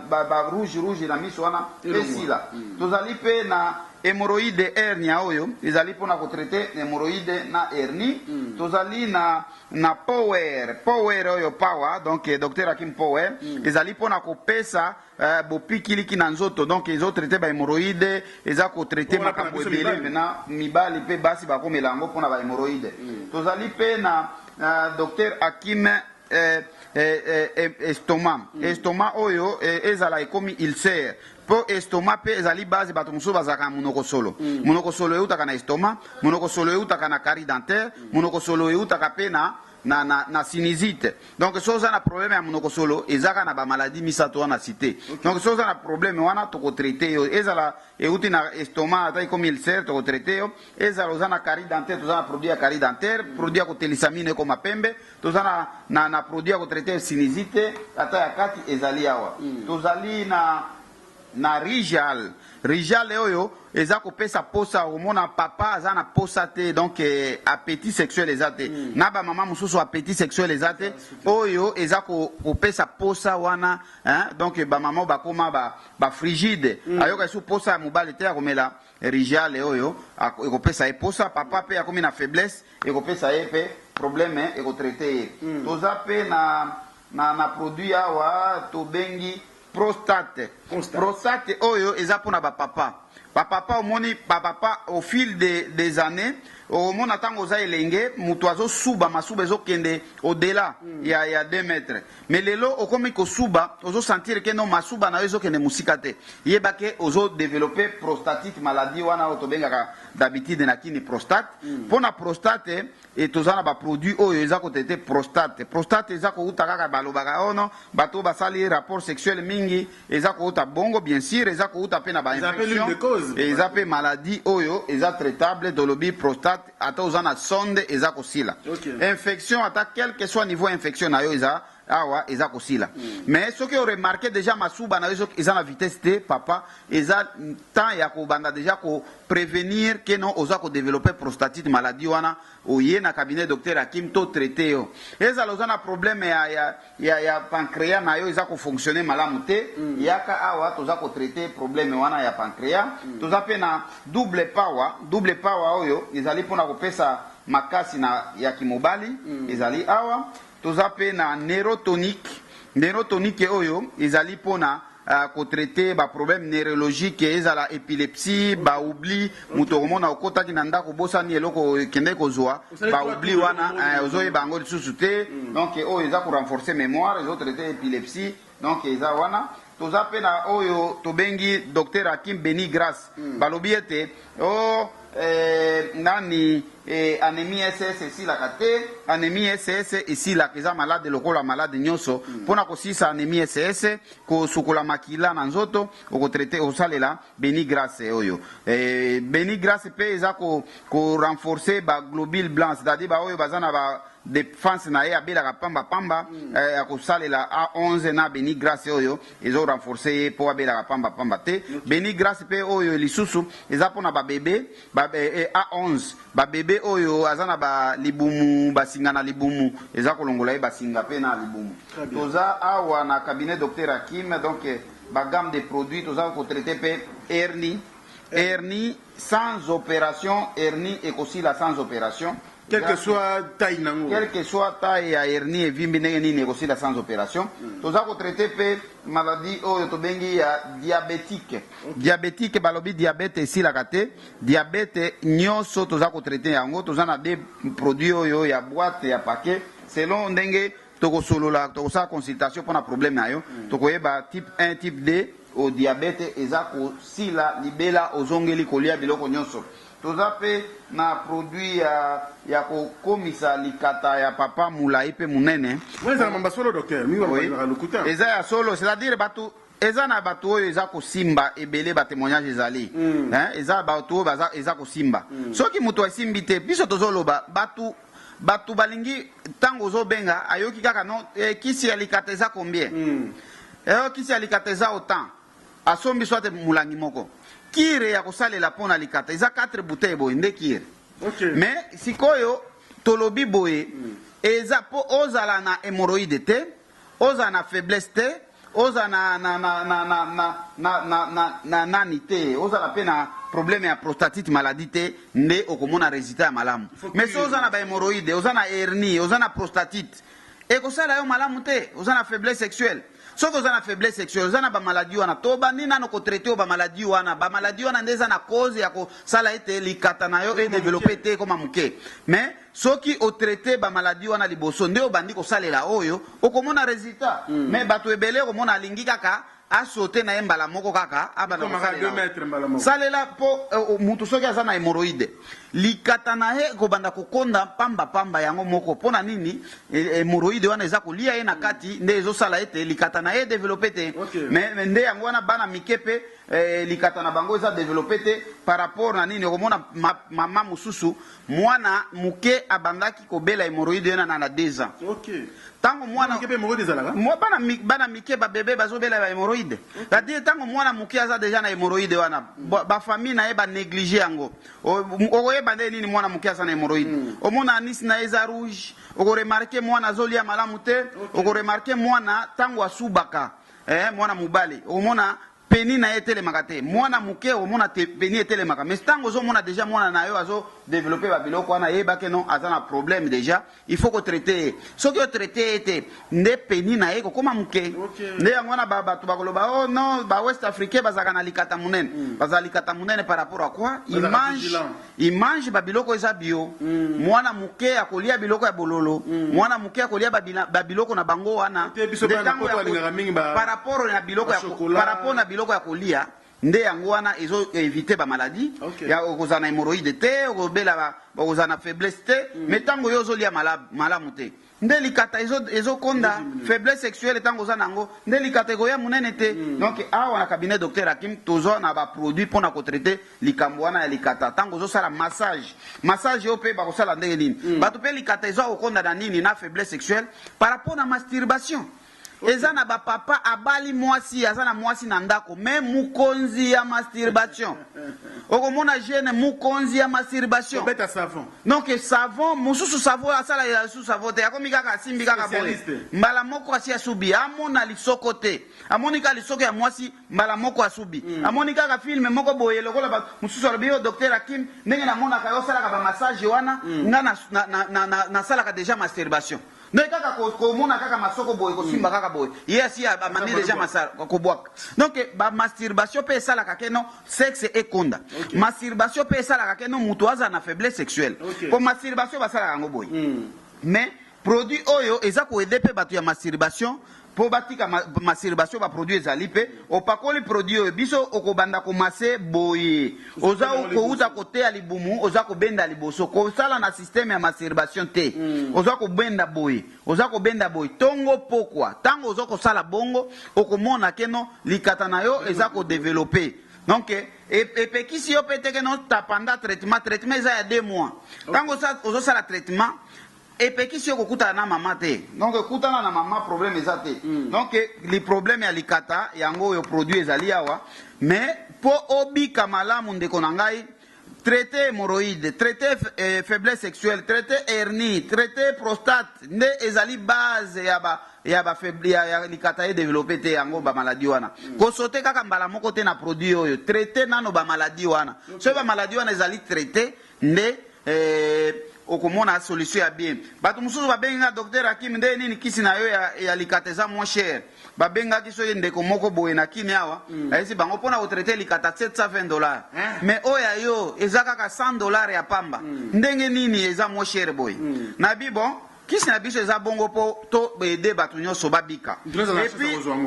ba rouge na miso wana esila tozali mpe na hémorroïde hernia oyo ezali mpona kotraite hémorroïde na hernie tozali na power oyo power donc docteur Hakim Power ezali mpona kopesa bopikiliki na nzoto donc ezotraite bahémorroïde eza kotraite makambo ebele mpena mibali mpe basi bakomela yango mpona bahémorroïde tozali mpe na docteur Hakim estomac oyo ezala ekomi ulcère po estomac pe ezali base bato mosusu bazalaka monoko solo monoko solo eutaka na estomac monoko solo eutaka na carie dentaire monoko solo eutaka pe na sinusite donc so oza na problème ya monoko solo ezaka na bamaladi misato wana cité donc so oza na problème wana tokotraite yo ezala euti na estomac ata ekomi ulcère tokotraite yo ezala oza na carie dentaire toza na produit ya carie dentaire produit ya kotelisa mino ekoma pembe toza na produit ya kotraite sinusite ata ya kati ezali awa tozali na rijal oyo eza kopesa posa omona papa aza na posa te donc appétit sexuel eza te na ba mama mosusu appétit sexuel eza te oyo eza kopesa posa wana donc ba mama bakoma ba frigide ayoka su posa ya mobali te akomela rijal oyo ekopesa ye posa papa pe akomi na faiblesse ekopesa ye pe problème ekotraite ye toza pe na produit awa tobengi prostate oyo eza mpona bapapa omoni bapapa au fil des années omona ntango oza elenge moto azosuba masuba ezokende au-delà ya 2 mètres mais lelo okomi kosuba ozosentir ke no masuba na yo ezokende mosika te yeba ke ozodeveloppe prostatite maladie wana oyo tobengaka d'habitude na kini prostate mpona prostate toza na baproduit oyo eza kotraite prostate eza kouta kaka balobaka ono bato basali rapport sexuel mingi eza kouta bongo bien sûr eza kouta mpe na bainfection eza mpe maladie oyo eza traitable tolobi prostate ata oza na sonde eza kosila infection ata quel que soit niveau infection na yo eza awa eza kosila mais soki oremarke déjà masuba na yo eza na vitesse te papa eza temps ya kobanda déjà prévenir ke non oza kodeveloppe prostatite maladie wana oye na cabinet docteur Hakim to traité yo ezala oza na problème ya pancréas na yo eza kofonctionner malamu te yaka awa toza kotraite problème wana ya pancréas toza mpe na double power oyo ezali mpona kopesa makasi ya kimobali ezali awa toza mpe na neurotonique oyo ezali mpona kotraite baproblème neurologique ezala épilepsie baoubli moto okomona okotaki na ndako bosani eloko ekende kozwa baoubli wana ozoyeba yango lisusu te donc oyo eza korenforcer mémoire ezotraite épilepsie donc eza wana toza mpe na oyo tobengi docteur Hakim Beni Grâce balobi ete nani anémie SS ici la kate anémie SS ici la keza malade lokola malade nyonso pona ko sisa anémie SS ko sukola makila na nzoto ko traiter o salela Beni Grâce oyo Beni Grâce pe eza ko renforcer ba globule blanc c'est-à-dire ba oyo bazana ba défense na ye abelaka pamba akosalela A11 na Beni Grâce oyo ezo renforcer ye po abelaka pamba te Beni Grâce pe oyo lisusu eza pona ba bébé A11 ba bébé oyo azana ba libumu basinga na libumu eza kolongola ye basinga pe na libumu toza awa na cabinet docteur Hakim donc ba gamme de produits toza ko traiter pe hernie sans opération hernie et aussi la sans opération. Quelle que soit taille nango. Quelle que soit taille à hernie et vimbi nini négocie la sans opération. Tous ça traiter pe maladie o to bengi ya diabétique. Diabétique balobi diabète ici la kate. Diabète nyonso tous ça traiter yango tous ça des produits yo ya boîte ya paquet selon ndenge to solola to sa consultation pour un problème na yo. To koyeba type 1 type 2 au diabète ezako sila libela ozongeli kolia biloko nyonso. Toza pe na produit ya kokomisa likata ya papa mulai pe munene. Weza mamba solo docteur, mi wa lokuta. Eza ya solo, c'est-à-dire batu eza na batu oyo eza ko simba ebele ba témoignage ezali. Eza batu baza eza ko simba. Soki mutu asimbi te biso tozoloba batu balingi tango zo benga ayoki kaka no kisi ya likata eza combien? Kisi ya likata eza autant. Asombi soit mulangi moko. Kire ya kosalela pona likata eza 4 bouteilles boye nde kire. Mais sikoyo tolobi boye eza po ozala na hémorroïde te, ozala na faiblesse te, ozala na nani te, ozala pe na problème ya prostatite maladie te nde okomona résultat ya malamu. Mais so ozala na ba hémorroïde, ozala na hernie, ozala na prostatite, ekosala yo malamu te, ozala na faiblesse sexuelle. Sauf que vous avez une faiblesse sexuelle, vous avez une maladie, vous avez une traité de maladie, vous avez une maladie, vous avez une cause, ça a été développé comme un mais ceux qui ont traité de maladie, vous avez une maladie, vous avez un résultat. Mais vous avez un lingi kaka a sauté na mbala moko kaka abana 2 mètres mbala moko salela po mutu soki aza na hémorroïde likata na ye kobanda kokonda pamba yango moko pona nini hémorroïde wana eza kolia ye na kati nde ezosala ete likata na ye développé te mais nde yango wana bana mikepe likata na bango eza développé te par rapport na nini okomona mama mususu mwana muke abandaki kobela hémorroïde yana na 2 ans. Tango mwana mikepe hémorroïde ezalaka bana mike ba bébé bazobela ba hémorroïde c'est-à-dire tango mwana muke aza déjà na hémorroïde wana ba famille na ye ba négliger yango okoyeba nde nini mwana muke aza na hémorroïde omona anisi na eza rouge okoremarke mwana azolia malamu te okoremarke mwana tango asubaka mwana mubali omona peni na etelemaka te mwana muke omona peni etelemaka mais tango ozomona déjà mwana na yo azo développer ba biloko wana yebake non aza na problème déjà il faut ko traiter soki o traiter ete nde peni na ye kokoma muke nde yango wana bato bakoloba oh non ba West Africain bazaka na likata munene bazala likata munene par rapport à quoi il mange ba biloko eza bio mwana muke akolia biloko ya bololo mwana muke akolia ba biloko na bango wana par rapport na biloko ya par rapport na biloko ya kolia nde yango wana ezo éviter ba maladie ya okozana hémorroïde te okobela okozana faiblesse te mais tango yo ozolia malamu te nde likata ezo konda faiblesse sexuelle tango za nango nde likata koya munene te donc awa na cabinet docteur Hakim tozo na ba produit pona ko traiter likambo wana ya likata tango zo sala massage yo pe ba ko sala ndenge nini ba to pe likata ezo konda na nini na faiblesse sexuelle par rapport na masturbation. Eza na ba papa abali mwasi azana mwasi na ndako mais mukonzi ya masturbation okomona jeune mukonzi ya masturbation beta savon donc savon mususu savon asala ya susu savon te akomi kaka simbi kaka boye mbala moko asi asubi amona lisoko te amonika lisoko ya mwasi mbala moko asubi amonika ka film moko boye lokola ba mususu alobi docteur Hakim ndenge na mona ka yo sala ka ba massage wana nga na sala ka déjà masturbation ne kaka ko mona kaka masoko boy ko simba kaka boy yes ya ba mani déjà masala ko boak donc ba masturbation pe sala ka keno sexe et konda masturbation pe sala ka keno mutu aza na faiblesse sexuelle ko masturbation ba sala kango boy mais produit oyo eza ko aider pe batu ya masturbation po batika masturbation ba produit ezali pe opakoli produit oyo biso okobanda komase boye oza kouta kote ya libumu oza kobenda liboso kosala na système ya masturbation te oza kobenda boye tongo pokwa tango oza kosala bongo okomona keno likata na yo eza kodévelopper donc epekisi yo pe teke no tapanda traitement eza ya 2 mois tango ozosala traitement epekisi yo kokutana na mama te donc ekutana na mama problème eza te donc li problème ya likata yango oyo produit ezali awa mais po obika malamu ndeko na ngai traité hémorroïde, traité faiblesse sexuelle, traité hernie, traité prostate, nde ezali base ya likata ye développé te yango ba maladie wana. Ko sote kaka mbala moko te na produit oyo, traité nano ba maladie wana. So ba maladie wana ezali traité nde okomona solution ya bien. Bato mususu babenga docteur Hakim nde nini kisi na yo ya likata eza moins cher. Babenga kiso ye ndeko moko boye na kini awa ayesi bango pona otraiter likata $720 mais oya yo eza kaka $100 ya pamba ndenge nini eza moins cher boye na bi bon kisi na biso eza bongo po to aider bato nyonso babika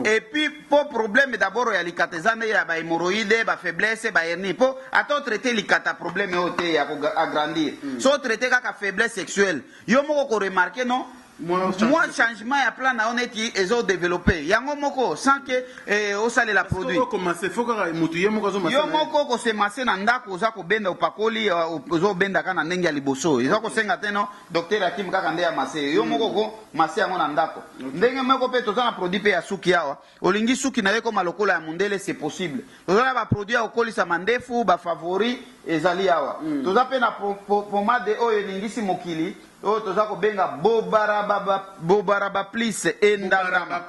et puis po problème d'abord ya likata eza nde ya ba hémorroïde ba faiblesse ba hernie po ato traiter likata problème yo te ya ko agrandir so traiter kaka faiblesse sexuelle yo moko ko remarquer non moi changement ya plan na oneti ezo développer yango moko sans que osale la produit yo moko ko se masser na ndako oza ko benda opakoli ozo benda kana ndenge ya liboso ezo ko senga teno docteur Hakim kaka nde ya masser yo moko ko masser yango na ndako ndenge moko pe toza na produit pe ya suki awa olingi suki na yeko malokola ya mundele c'est possible toza na ba produit ya okolisa mandefu ba favori ezali awa toza pe na pomade oyo elingisi mokili oyo toza kobenga bobaraba plus endandama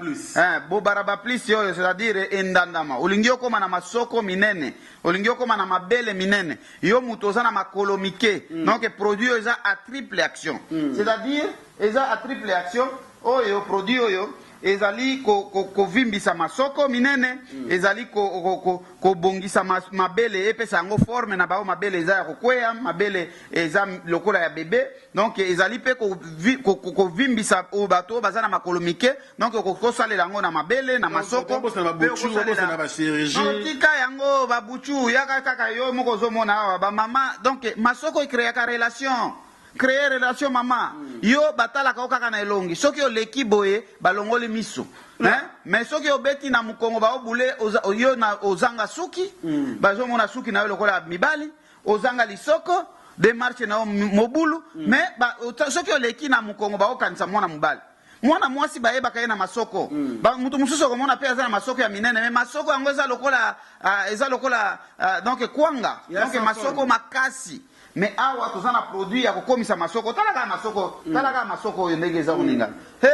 bobaraba plus oyo c'est-à-dire endandama olingi okoma na masoko minene olingi okoma na mabele minene yo mutu oza na makolo mike donc produit oyo eza à triple action c'est-à-dire eza à triple action oyo produit oyo ezali kovimbisa masoko minene ezali kobongisa mabele epesa yango forme na bao mabele eza ya kokwea mabele eza lokola ya bebe donc ezali pe kovimbisa bato baza na makolo mike donc kosalela yango na mabele na masoko tika yango babuchu yaka kaka yo moko ozomona awa bamama donc masoko ekreaka relation créer relation mama yo batalaka okaka na elongi soki oleki boye balongoli miso mais soki obeti na mukongo baobule yo na ozanga suki bazomona suki na yo lokola mibali ozanga lisoko démarche na mobulu mais soki oleki na mukongo baokanisa mwana mobali mwana mwasi bayebaka ye na masoko mutu mususu okomona pe aza na masoko ya minene mais masoko yango eza lokola donc kwanga donc masoko makasi mais awa tozana produit ya kokomisa masoko talaka masoko oyo ndenge eza kuninga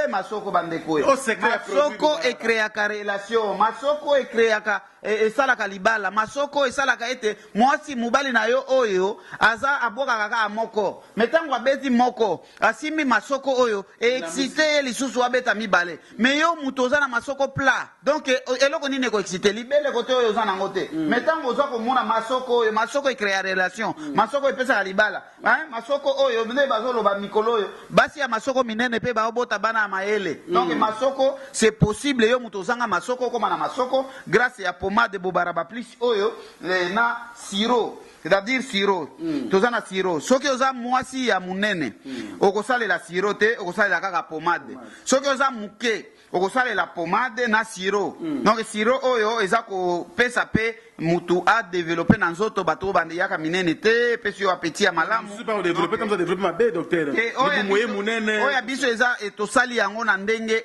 masoko bandeko oyo masoko ekreaka relation masoko ekreaka esalaka libala masoko esalaka ete mwasi mobali na yo oyo aza abokaka kaka moko mais ntango abeti moko asimbi masoko oyo excité ye lisusu abeta mibale mais yo mutu oza na masoko plat donc eloko nini ekoexcité libele kote oyo oza nango te mais ntango oza komona masoko oyo masoko ekrea relation masoko epesaka libala masoko oyo nde bazoloba mikolo oyo basi ya masoko minene mpe baobota bana ya mayele donc masoko c'est possible yo mutu ozanga masoko okoma na masoko grâce ya pomade bobaraba plus oyo na sirop c'est-à-dire sirop toza na sirop soki oza mwasi ya munene okosalela sirop te okosalela kaka pomade soki oza muke okosalela pomade na sirop donc sirop oyo eza kopesa pe mutu a développer na nzoto bato bande yaka minene te pesi yo appétit ya malamu super développer comme ça développer ma bé docteur libumu munene oya biso eza etosali yango na ndenge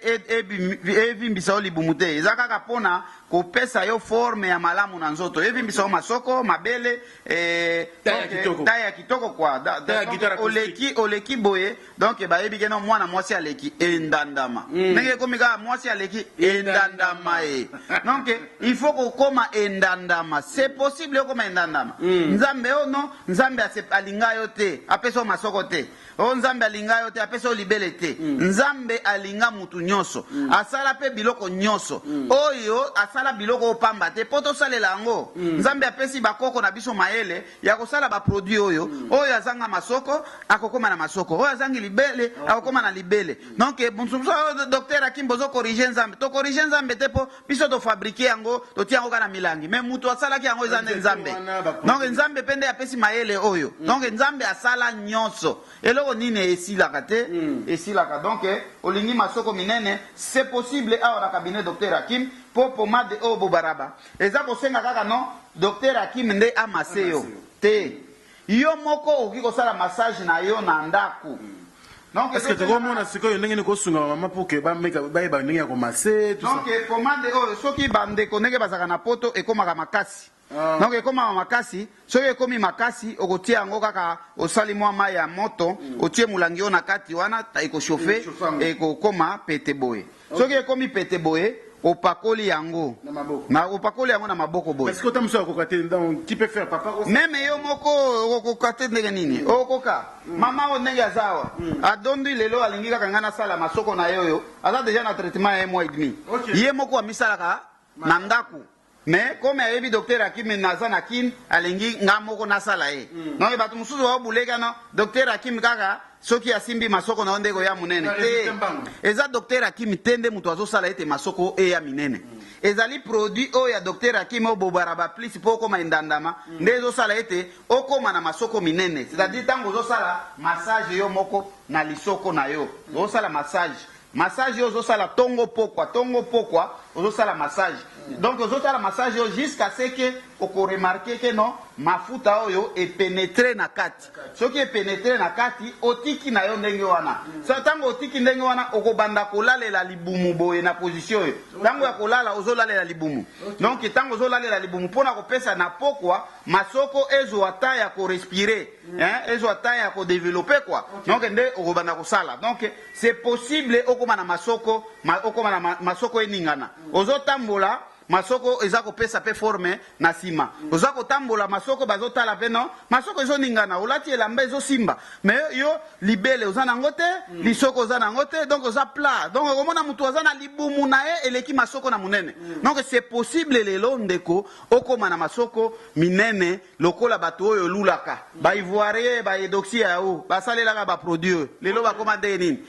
evimbisa libumu te eza kaka pona kopesa yo forme ya malamu na nzoto evimbisa yo masoko mabele taya kitoko kwa oleki boye donc bayebi keno mwana mwasi aleki endandama ndenge komika mwasi aleki endandama donc il faut kokoma endandama ndandama c'est possible okoma ndandama nzambe ono nzambe alinga yo te apeso masoko te o nzambe alinga yo te apeso libele te nzambe alinga mutu nyonso asala pe biloko nyonso oyo asala biloko opamba te po tosalela yango nzambe apesi bakoko na biso mayele ya kosala baproduit oyo azanga masoko akokoma na masoko oyo azangi libele akokoma na libele donc bonsoumso docteur Hakim bozo corriger nzambe to corriger nzambe te po biso to fabriquer yango to tia yango kana milangi mais mutu asalaki yango ezande nzambe donc nzambe pende apesi mayele oyo donc nzambe asala nyonso eloko nini esilaka te esilaka donc olingi masoko minene c'est possible awa na cabinet docteur Hakim po pomade o bobaraba eza kosenga kaka non docteur Hakim nde amase yo te yo moko oki kosala massage na yo na ndako. Donc est-ce que tu comprends ce que yo ndenge ko sunga mama pour que ba meka ba ba ndenge ko masser tout ça. Donc pomade o soki bande ko ndenge bazaka na poto ekomaka makasi. Donc ekomaka makasi soki ekomi makasi okotia yango kaka osali mwa mai ya moto otie mulangi yo na kati wana eko chauffer ekokoma pete boye. Soki ekomi pete boye opakoli yango na opakoli yango na maboko boye. Est-ce que tu as kokate donc qui peut faire papa même yo moko kokate ndenge nini okoka mama o ndenge azawa adondi lelo alingi kaka ngana sala masoko na yoyo aza déjà na traitement ya mois et demi ye moko amisalaka na ndaku mais comme ayebi docteur Hakim naza na kin alingi ngamoko na sala ye donc batu mususu wa buleka no docteur Hakim kaka soki asimbi masoko na ndeko ya munene te eza docteur Hakim tende mutu azosala ete masoko e ya minene ezali produit o ya docteur Hakim o bobaraba plus po koma indandama ndezo sala ete okoma na masoko minene c'est-à-dire tango zosala massage yo moko na lisoko na yo zosala massage yo zosala tongo pokwa ozosala massage donc ozosala massage yo jusqu'à ce que oko remarquer que non mafuta oyo e pénétrer na kati soki e pénétrer na kati otiki na yo ndenge wana so tango otiki ndenge wana okobanda kolalela libumu boye na position yo tango ya kolala ozolalela libumu donc tango ozolalela libumu pona kopesa na pokwa masoko ezo ata ya ko respirer ezo ata ya ko développer quoi donc nde okobanda kosala donc c'est possible okoma na masoko okoma na masoko eningana ozotambola masoko eza kopesa pe forme na sima oza kotambola masoko bazotala pe non masoko ezoningana olati elamba ezosimba mais yo libele oza nango te lisoko oza nango te donc oza plat donc okomona mutu aza na libumu na ye eleki masoko na munene donc c'est possible lelo ndeko okoma na masoko minene lokola bato oyo lulaka ba ivoirien ba edoxy yao basalelaka ba produit lelo bakoma nde nini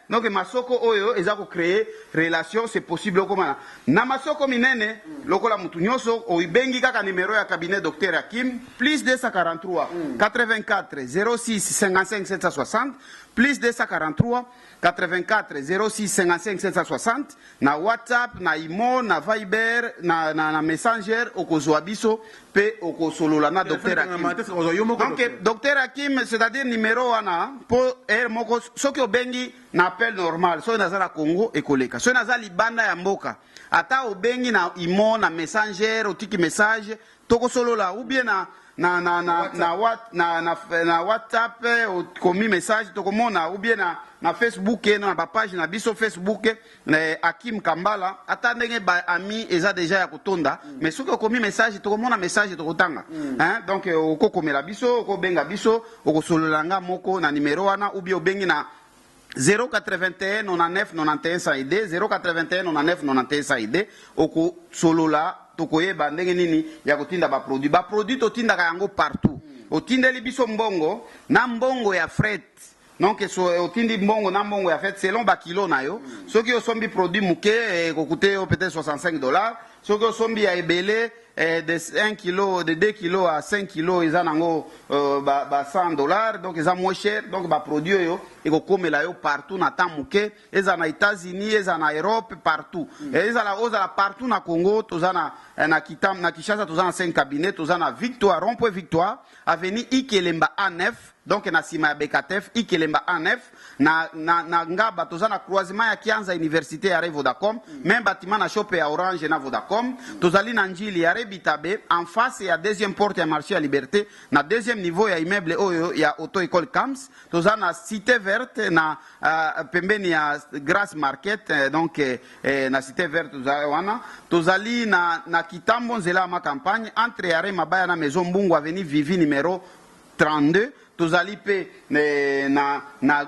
donc masoko oyo eza ko créer relation c'est possible okoma na masoko minene lokola mutu nyonso oibengi kaka numéro ya cabinet docteur Hakim plus 243 84 06 55 760 plus 243 84 06 55 760 na WhatsApp na Imo na Viber na Messenger okozwa biso pe okosolola na docteur Hakim donc docteur Hakim c'est-à-dire numéro wana po moko soki obengi na appel normal so nazala Congo ekoleka so nazala libanda ya mboka ata obengi na Imo na Messenger otiki message tokosolola ou bien na WhatsApp komi message tokomona ou bien na Facebook na ba page na biso Facebook Hakim Kambala ata ndenge ba ami eza déjà ya kotonda mais soki komi message tokomona message tokotanga donc okokomela biso okobenga biso okosololanga moko na numéro wana ou bien obengi na 081 99 91 100 081 99 91 100 oko solola tokoyeba ndenge nini ya kotinda ba produit totindaka yango partout otindeli biso mbongo na mbongo ya fret donc so otindi mbongo na mbongo ya fret selon ba kilo na yo soki osombi produit muke kokute peut-être $65 soki osombi ya ebele de 1 kg, de 2 kg à 5 kg, ils ont $100, donc ils ont moins cher, donc ils produisent et comme là partout na tamuke, ils ont aux États-Unis, ils ont en Europe, partout. Et ils ont partout na Congo, tous na Kitam, na Kinshasa, tous en 5 cabinets, tous en Victoire, Rond-Point Victoire, avenue Ikelemba A9, donc na Sima Bekatef, Ikelemba A9, na Ngaba, tous en croisement ya Kianza Université à Vodacom, même bâtiment na shop à Orange na Vodacom, tous en Njili à Bitabe, en face, il y a deuxième porte, il y a marché à Liberté. Na deuxième niveau, il y a immeuble, il y a auto-école Camps. Toza na Cité Verte, na pembeni ya Grass Market, donc na Cité Verte, tozali na Kitambo, nzela ma campagne, entre Yare Mabaya na Maison Mbungu, avenue Vivi numéro 32. Tozali pe na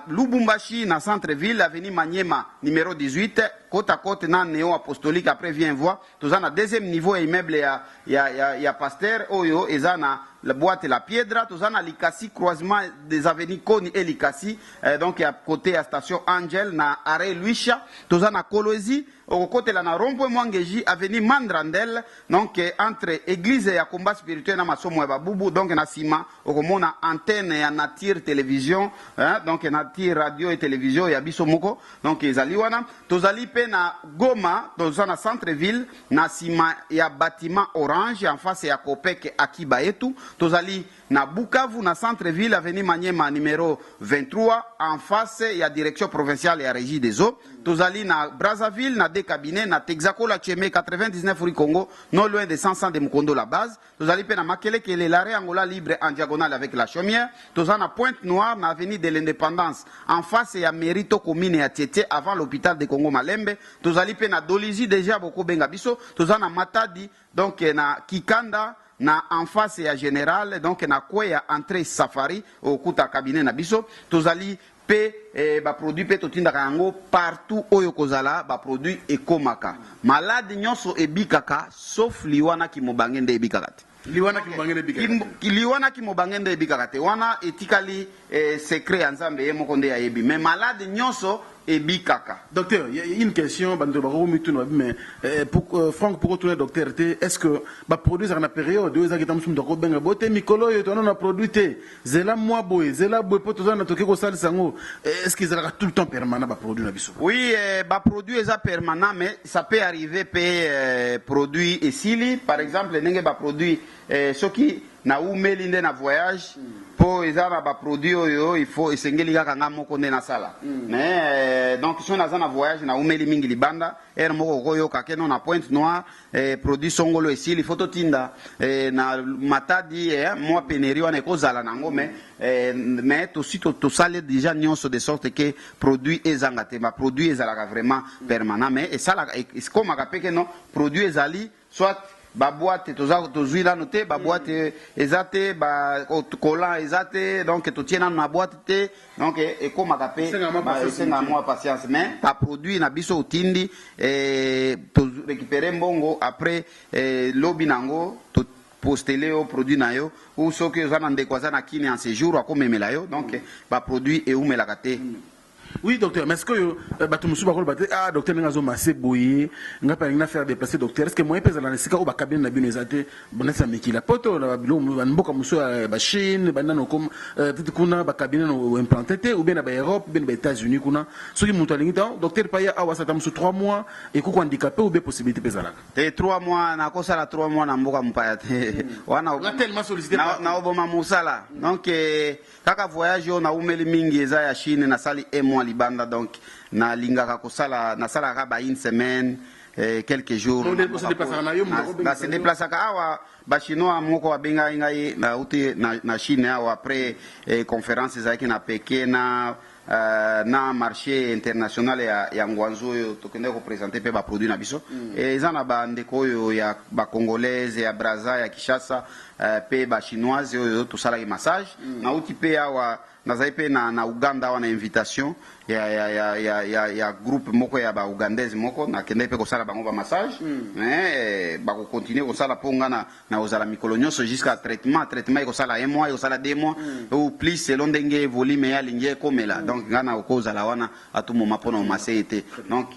Lubumbashi, na centre-ville, avenue Maniema, numéro 18, côte à côte, na néo-apostolique, après vient voir. Tozana deuxième niveau, immeuble, il y a Pasteur, Oyo, et na la boîte et la piedra. Tozana Likasi, croisement des avenues Koni et Likasi, donc à côté à station Angel, na arrêt Luisha. Tozana Kolosi, au côté la na Rompo Mwangeji, avenue Mandrandel, donc entre église et combat spirituel, na Masomo et Babubu, donc na Sima, au na antenne et nature télévision, donc nature radio et télévision, et abiso moko, donc ezaliwana. Tozali pe na Goma, tozana centre-ville, na Sima, il y a bâtiment orange, en face il y a Kopek Akiba et tout. Tozali na Bukavu, na centre-ville, avenue Maniema, numéro 23, en face il y a direction provinciale et régie des eaux. Tozali na Brazzaville, na des cabinets, na Texaco, la Tcheme, 99 rue Congo, non loin de 100 de Mukondo la base. Tozali pe na Makele, qui est l'arrêt Angola libre en diagonale avec la Chaumière. Tozali na Pointe-Noire, na avenue de l'Indépendance, en face il y a Mérito commune et à Tieté, avant l'hôpital de Congo Malembe. Tozali pe na Dolizi, déjà beaucoup bengabiso. Tozali na Matadi, donc na Kikanda, na en face ya général, donc na Kweya entrée safari au kuta cabinet na biso. Tozali pe ba produit pe totinda kango partout oyo kozala ba produit ekomaka. Malade nyonso ebikaka sauf liwana ki mobangende ebikaka. Liwana ki mobangende ebikaka. Liwana ki mobangende ebikaka te. Wana etikali secret ensemble ye mokonde ya yebi. Mais malade nyonso et bikaka. Docteur, il y a une question, mais Franck, pour retourner docteur, est-ce que bah produit ça en période où ils ont de ben boté Mikolo et on a produit zela moi boy zela boy pour tout ça na toke ko sali sango est-ce qu'ils ont tout le temps permanent bah produit na biso? Oui, bah produit est permanent mais ça peut arriver pe produit et sili par exemple nenge bah produit ce qui na umeli nde na voyage po ezana ba produit oyo il faut esengeli kaka ngamo konde na sala mais donc si on a na voyage na umeli mingi libanda moko koyo kakeno na Pointe-Noire produit songolo esili photo tinda na Matadi moi pénéri wana ekozala nango mais aussi to sale déjà nyonso de sorte que produit ezanga te ba produit ezalaka vraiment permanent mais et ça comme akapeke non produit ezali soit ba boîte tozui la noté ba boîte ezate ba collant ezate donc to tiena na boîte te donc et comme akapé c'est na moi patience mais ta produit na biso utindi to récupérer mbongo après lobi nango to posteler au produit na yo ou ce que za nande kwa za na kini en séjour akomemela yo donc ba produit e umela kate. Oui, docteur, mais est-ce que docteur Nengazo Massé Boye, n'a pas faire déplacer docteur? Est-ce que moi, je pense que la cabine n'a bien été bonne à Miki la poto, la beaucoup comme ça, la Chine, banane comme peut-être qu'on a la cabine implantée, ou bien à Europe, bien aux États-Unis, qu'on a. Ce qui monte à l'ingénieur, docteur Paya a wasatam sur 3 mois et qu'on handicapé ou bien possibilité pesala. 3 mois, na kosa la 3 mois na mboka mpaya. On a tellement sollicité. Na oboma musala. Donc, kaka voyage on a umeli mingi eza ya Chine na sali mois libanda donc na lingaka kosala na sala ka ba une semaine quelques jours na se déplacer ka awa ba chinois moko babenga ngai na uti na Chine awa après conférence ezaki na Pékin na marché international ya Ngwanzo tokende ko présenter pe ba produit na biso eza na ba ndeko yo ya ba congolaise ya Brazza ya Kinshasa pe ba chinoise yo to sala massage na uti pe awa nazai pe na Uganda wana invitation ya groupe moko ya ba ugandaise moko na kende pe ko sala bango ba massage ba ko continuer ko sala ponga na ozala mikolo nyonso jusqu'à traitement ko sala 1 mois ko sala 2 mois ou plus selon ndenge volume ya lingie komela donc ngana ko ozala wana atu moma pona o masete donc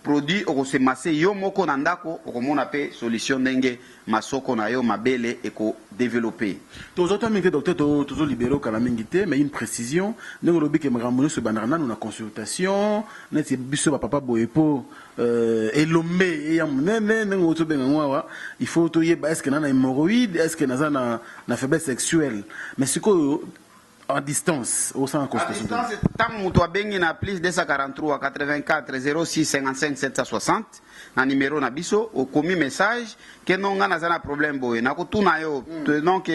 produit au se masse yo moko na ndako okomona pe solution ndenge masoko na yo mabele eko développer tous autres mingi docteur toujours libéraux kana mingité mais une précision ndenge lobi ke makambo so banana na consultation neti biso ba papa boyepo elombe ya munene ndenge oto benga ngwa il faut to yeba est-ce que na hémorroïde est-ce que na faiblesse sexuelle mais siko en distance au sein de consultation. Tant que tu as bien plus 243 84 06 55 760 na numéro na biso okomi message ke no nga naza na problème boye nakotuna yo donc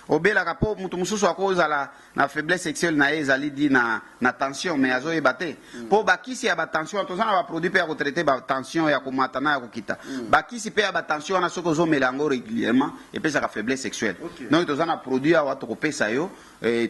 obelaka po mutu mosusu akozala na faiblesse sexuelle na ye ezali di na tension mais azoyeba te po bakisi ya batension toza na baproduit mpe ya kotraite batension ya komata na ya kokita bakisi mpe ya batension wana soki ozomela yango régulièrement epesaka faiblesse sexuelle donc toza na produit awa tokopesa yo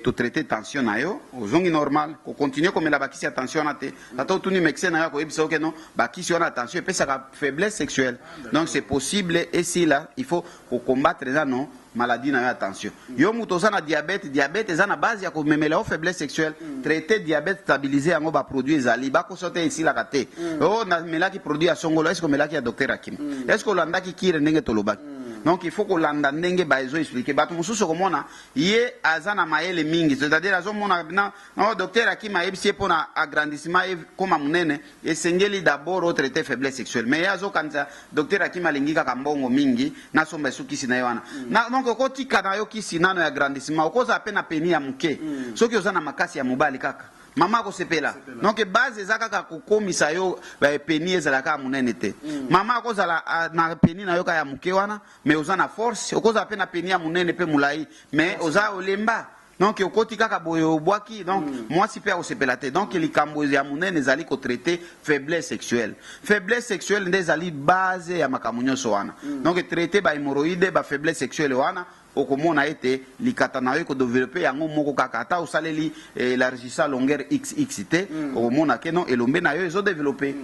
totraite tension na yo ozongi normal kocontinue komela bakisi ya tension wana te ata otuni médecin na yo akoyebisa yo ke no bakisi wana tension epesaka faiblesse sexuelle donc c'est possible et si là il faut combattre ça non maladie na yo attention yo mutu oza na diabète eza na base ya komemela yo faiblesse sexuelle traité diabète stabiliser yango baproduit ezali bakoso te esilaka te o namelaki produit ya songolo est ce que omelaki ya docteur Hakim est ce que olandaki kire ndenge tolobaki donc il faut kolanda ndenge baezo expliquer bato mosusu komona ye aza na mayele mingi c'est-à-dire azomona na docteur Hakim ayebisi ye mpo na agrandissement ekoma monene esengeli d'abord otraité faiblesse sexuelle mais ye azokanisa docteur Hakim alingi kaka mbongo mingi nasomba esu kisi na ye wana donc okotika na yo kisi nano ya agrandissement okozala mpe na peni ya moke soki oza na makasi ya mobali kaka mama akosepela donc base eza kaka kokomisa yo peni ezalaka monene te mama akozala na peni na yo kaka ya moke wana mais oza na force okozala mpe na peni ya monene mpe molai mais oza olemba donc okoti kaka boye obwaki donc mwasi mpe akosepela te donc likambo ya monene ezali kotraite faiblesse sexuelle nde ezali base ya makambo nyonso wana donc traite bahemoroïde bafaiblesse sexuelle wana okomona ete likata na yo ekodevelope yango moko kaka ata osaleli élargissant longueur xx te okomona ke non elombe na yo ezodevelope.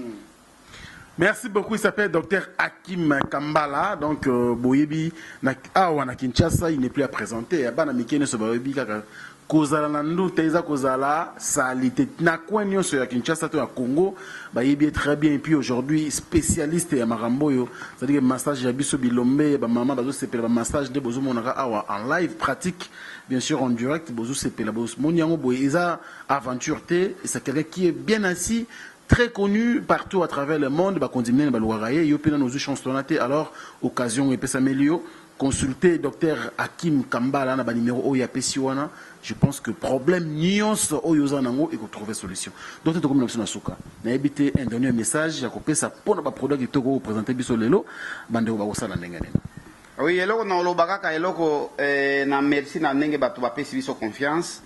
Merci beaucoup. Il s'appelle Dr Hakim Kambala. Donc, Boyebi, na Kinshasa, il n'est plus à présenter. Abana Mikene Sobayebi, kaka kozala na ndu teza kozala salité na kwenyo so ya Kinshasa to ya Congo bayebi très bien et puis aujourd'hui spécialiste ya maramboyo c'est-à-dire massage ya biso bilombe ba mama bazo sepela ba massage de bozo monaka awa en live pratique bien sûr en direct bozo sepela bozo monyango boye eza aventure té c'est quelqu'un qui est bien assis très connu partout à travers le monde ba continuer ba loiraye yo pena nos chansonnaté alors occasion et pesa melio consulter docteur Hakim Kambala na ba numéro o ya pesiwana. Je pense que problème nuance au yozanango et qu'on trouve solution. Donc tu comme na suka. Na ebité un dernier message ya kopé ça pour ba produit qui toko présenter biso lelo bande ba osala ndenga nena. Oui, eloko na lobaka ka eloko na merci na ndenge bato ba pesi biso confiance.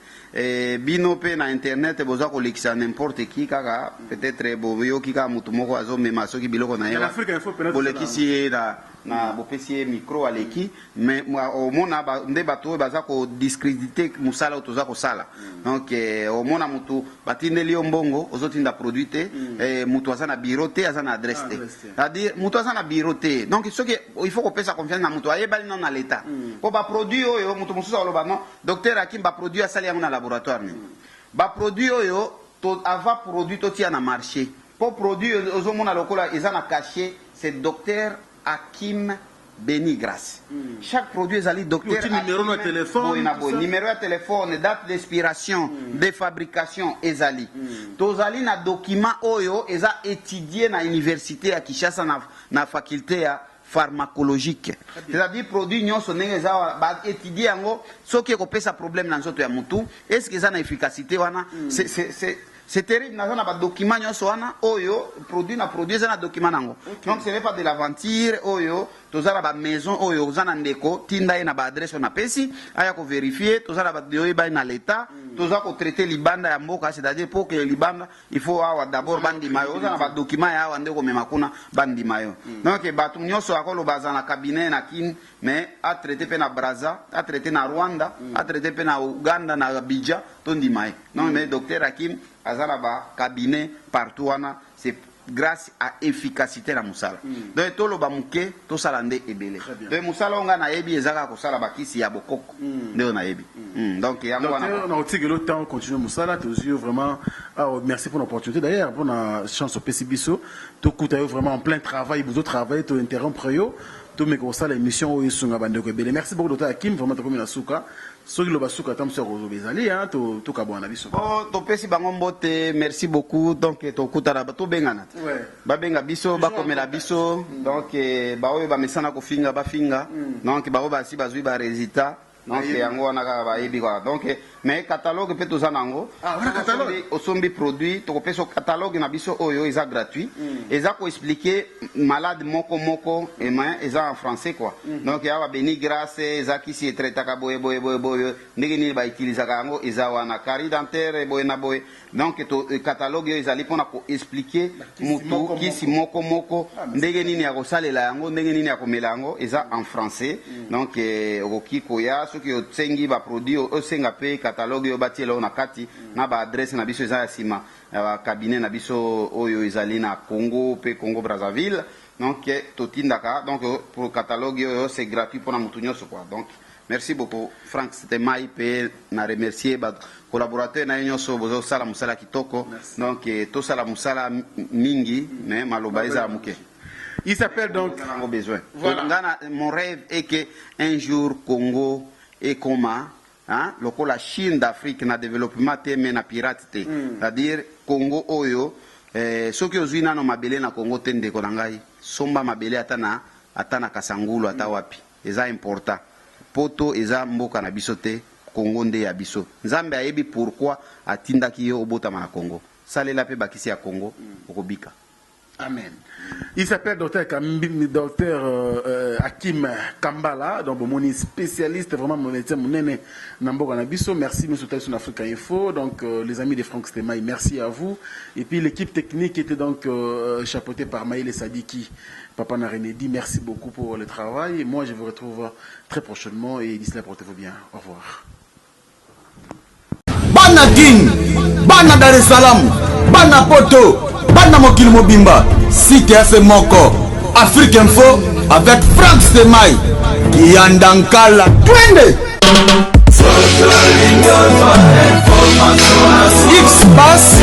Bino pe na internet boza ko lekisa n'importe qui kaka peut-être boyo kika mutu moko azo mema soki biloko na yeba. Bolekisi na bopesi micro aleki mais au mona nde bato baza ko discréditer musala otoza ko sala donc au mona mutu batindeli mbongo ozotinda produit te mutu aza na bureau te aza na adresse te c'est-à-dire mutu aza na bureau te donc il faut ko pesa confiance na mutu ayebali na l'état po ba produit oyo mutu mususu aloba non docteur Hakim ba produit asali yango na laboratoire ni ba produit oyo to ava produit to tia na marché po produit ozomona lokola eza na cachet c'est docteur Hakim Béni Grâce. Chaque produit est docteur numéro de téléphone, numéro de téléphone, date d'expiration, de fabrication ezali. Tozali na document oyo eza étudié na université à Kinshasa na faculté ya pharmacologique. C'est-à-dire produit nyonso ndenge eza ba étudier yango soki ekopesa problème na nzoto ya mutu, est-ce que eza na efficacité wana c'est terrible, nous avons des documents, oyo, produit na produit, na document nango. Donc ce n'est pas de l'aventure, oyo, tous à la maison, oyo, zana ndeko, tinda na ba adresse on a pesi, aya ko vérifier, tous à la doyo ba na l'état, tous à ko traiter libanda ya mboka, c'est-à-dire pour que libanda, il faut avoir d'abord bandi mayo, zana ba document ya wande ko memakuna bandi mayo. Donc batu nyonso akolo bazana cabinet na kin, mais a traité pe na Brazza, a traité na Rwanda, a traité pe na Uganda na Abidjan, tondi mai. Non mais docteur Hakim azalaba cabinet partout wana c'est grâce à efficacité la musala donc tolo ba muke to salande ebele donc musala onga na yebi ezaka ko sala bakisi ya bokoko ndio na yebi donc yango wana on a aussi que le temps continue musala to yeux vraiment merci pour l'opportunité d'ailleurs pour la chance au PCBiso to kuta vraiment en plein travail vous travail to interrompre yo to me ko sala émission o isunga bande ko ebele merci beaucoup docteur Hakim vraiment to comme na suka soki lo basuka tam so bezali hein to kabwana biso to pesi bango mbote merci beaucoup donc to kutana to bengana ba benga biso ba komela biso donc ba oyo ba mesana ko finga ba finga donc ba oyo ba si bazui ba résultat donc yango wana ka ba yebi quoi donc mais catalogue peut tous nango osombi produit to peso catalogue na biso oyo eza gratuit eza ko expliquer malade moko et eza en français quoi donc ya ba beni grâce eza kisi traita ka boye ndenge ni ba utiliser kango eza wana carie dentaire boye na boye donc to catalogue yo ezali pona ko expliquer mutu kisi moko ndenge nini ya kosalela yango ndenge nini ya komela yango eza en français donc okoki koya soki otsengi ba produit osenga pe catalogue yo batielo na kati na ba adresse na biso eza ya sima ba cabinet na biso oyo ezali na Congo pe Congo Brazzaville donc totindaka donc pour catalogue yo c'est gratuit pour na mutu nyonso quoi donc merci beaucoup Frank Stemai pe na remercier ba collaborateur na nyonso bozo sala musala kitoko donc to sala musala mingi mais maloba eza muke. Il s'appelle donc voilà. Mon rêve est que un jour Congo et Koma hein la Chine d'Afrique na développement mais na pirateté c'est-à-dire Congo oyo soki ozwi nano mabele na Congo tende ko ngai somba mabele atana kasangulu ata wapi eza important poto eza mboka na biso te Congo nde ya biso nzambe ayebi pourquoi atindaki yo obota na Congo salela pe bakisi ya Congo okobika. Amen. Il s'appelle docteur Hakim Kambala, donc mon spécialiste, vraiment mon médecin, mon néné, Nambo Ganabiso. Merci, M. Tyson Africa Info. Donc, les amis de Frank Stemai, merci à vous. Et puis, l'équipe technique était donc chapeautée par Maïle Sadiki, Papa Narenedi. Merci beaucoup pour le travail. Et moi, je vous retrouve très prochainement. Et d'ici là, portez-vous bien. Au revoir. Bana King, Bana Dar es Salaam, Bana Poto, Bana Mokil Mobimba, Site FM Moko, Afrique Info avec Frank Stemai, Kiandankala, Twende. X-Bass,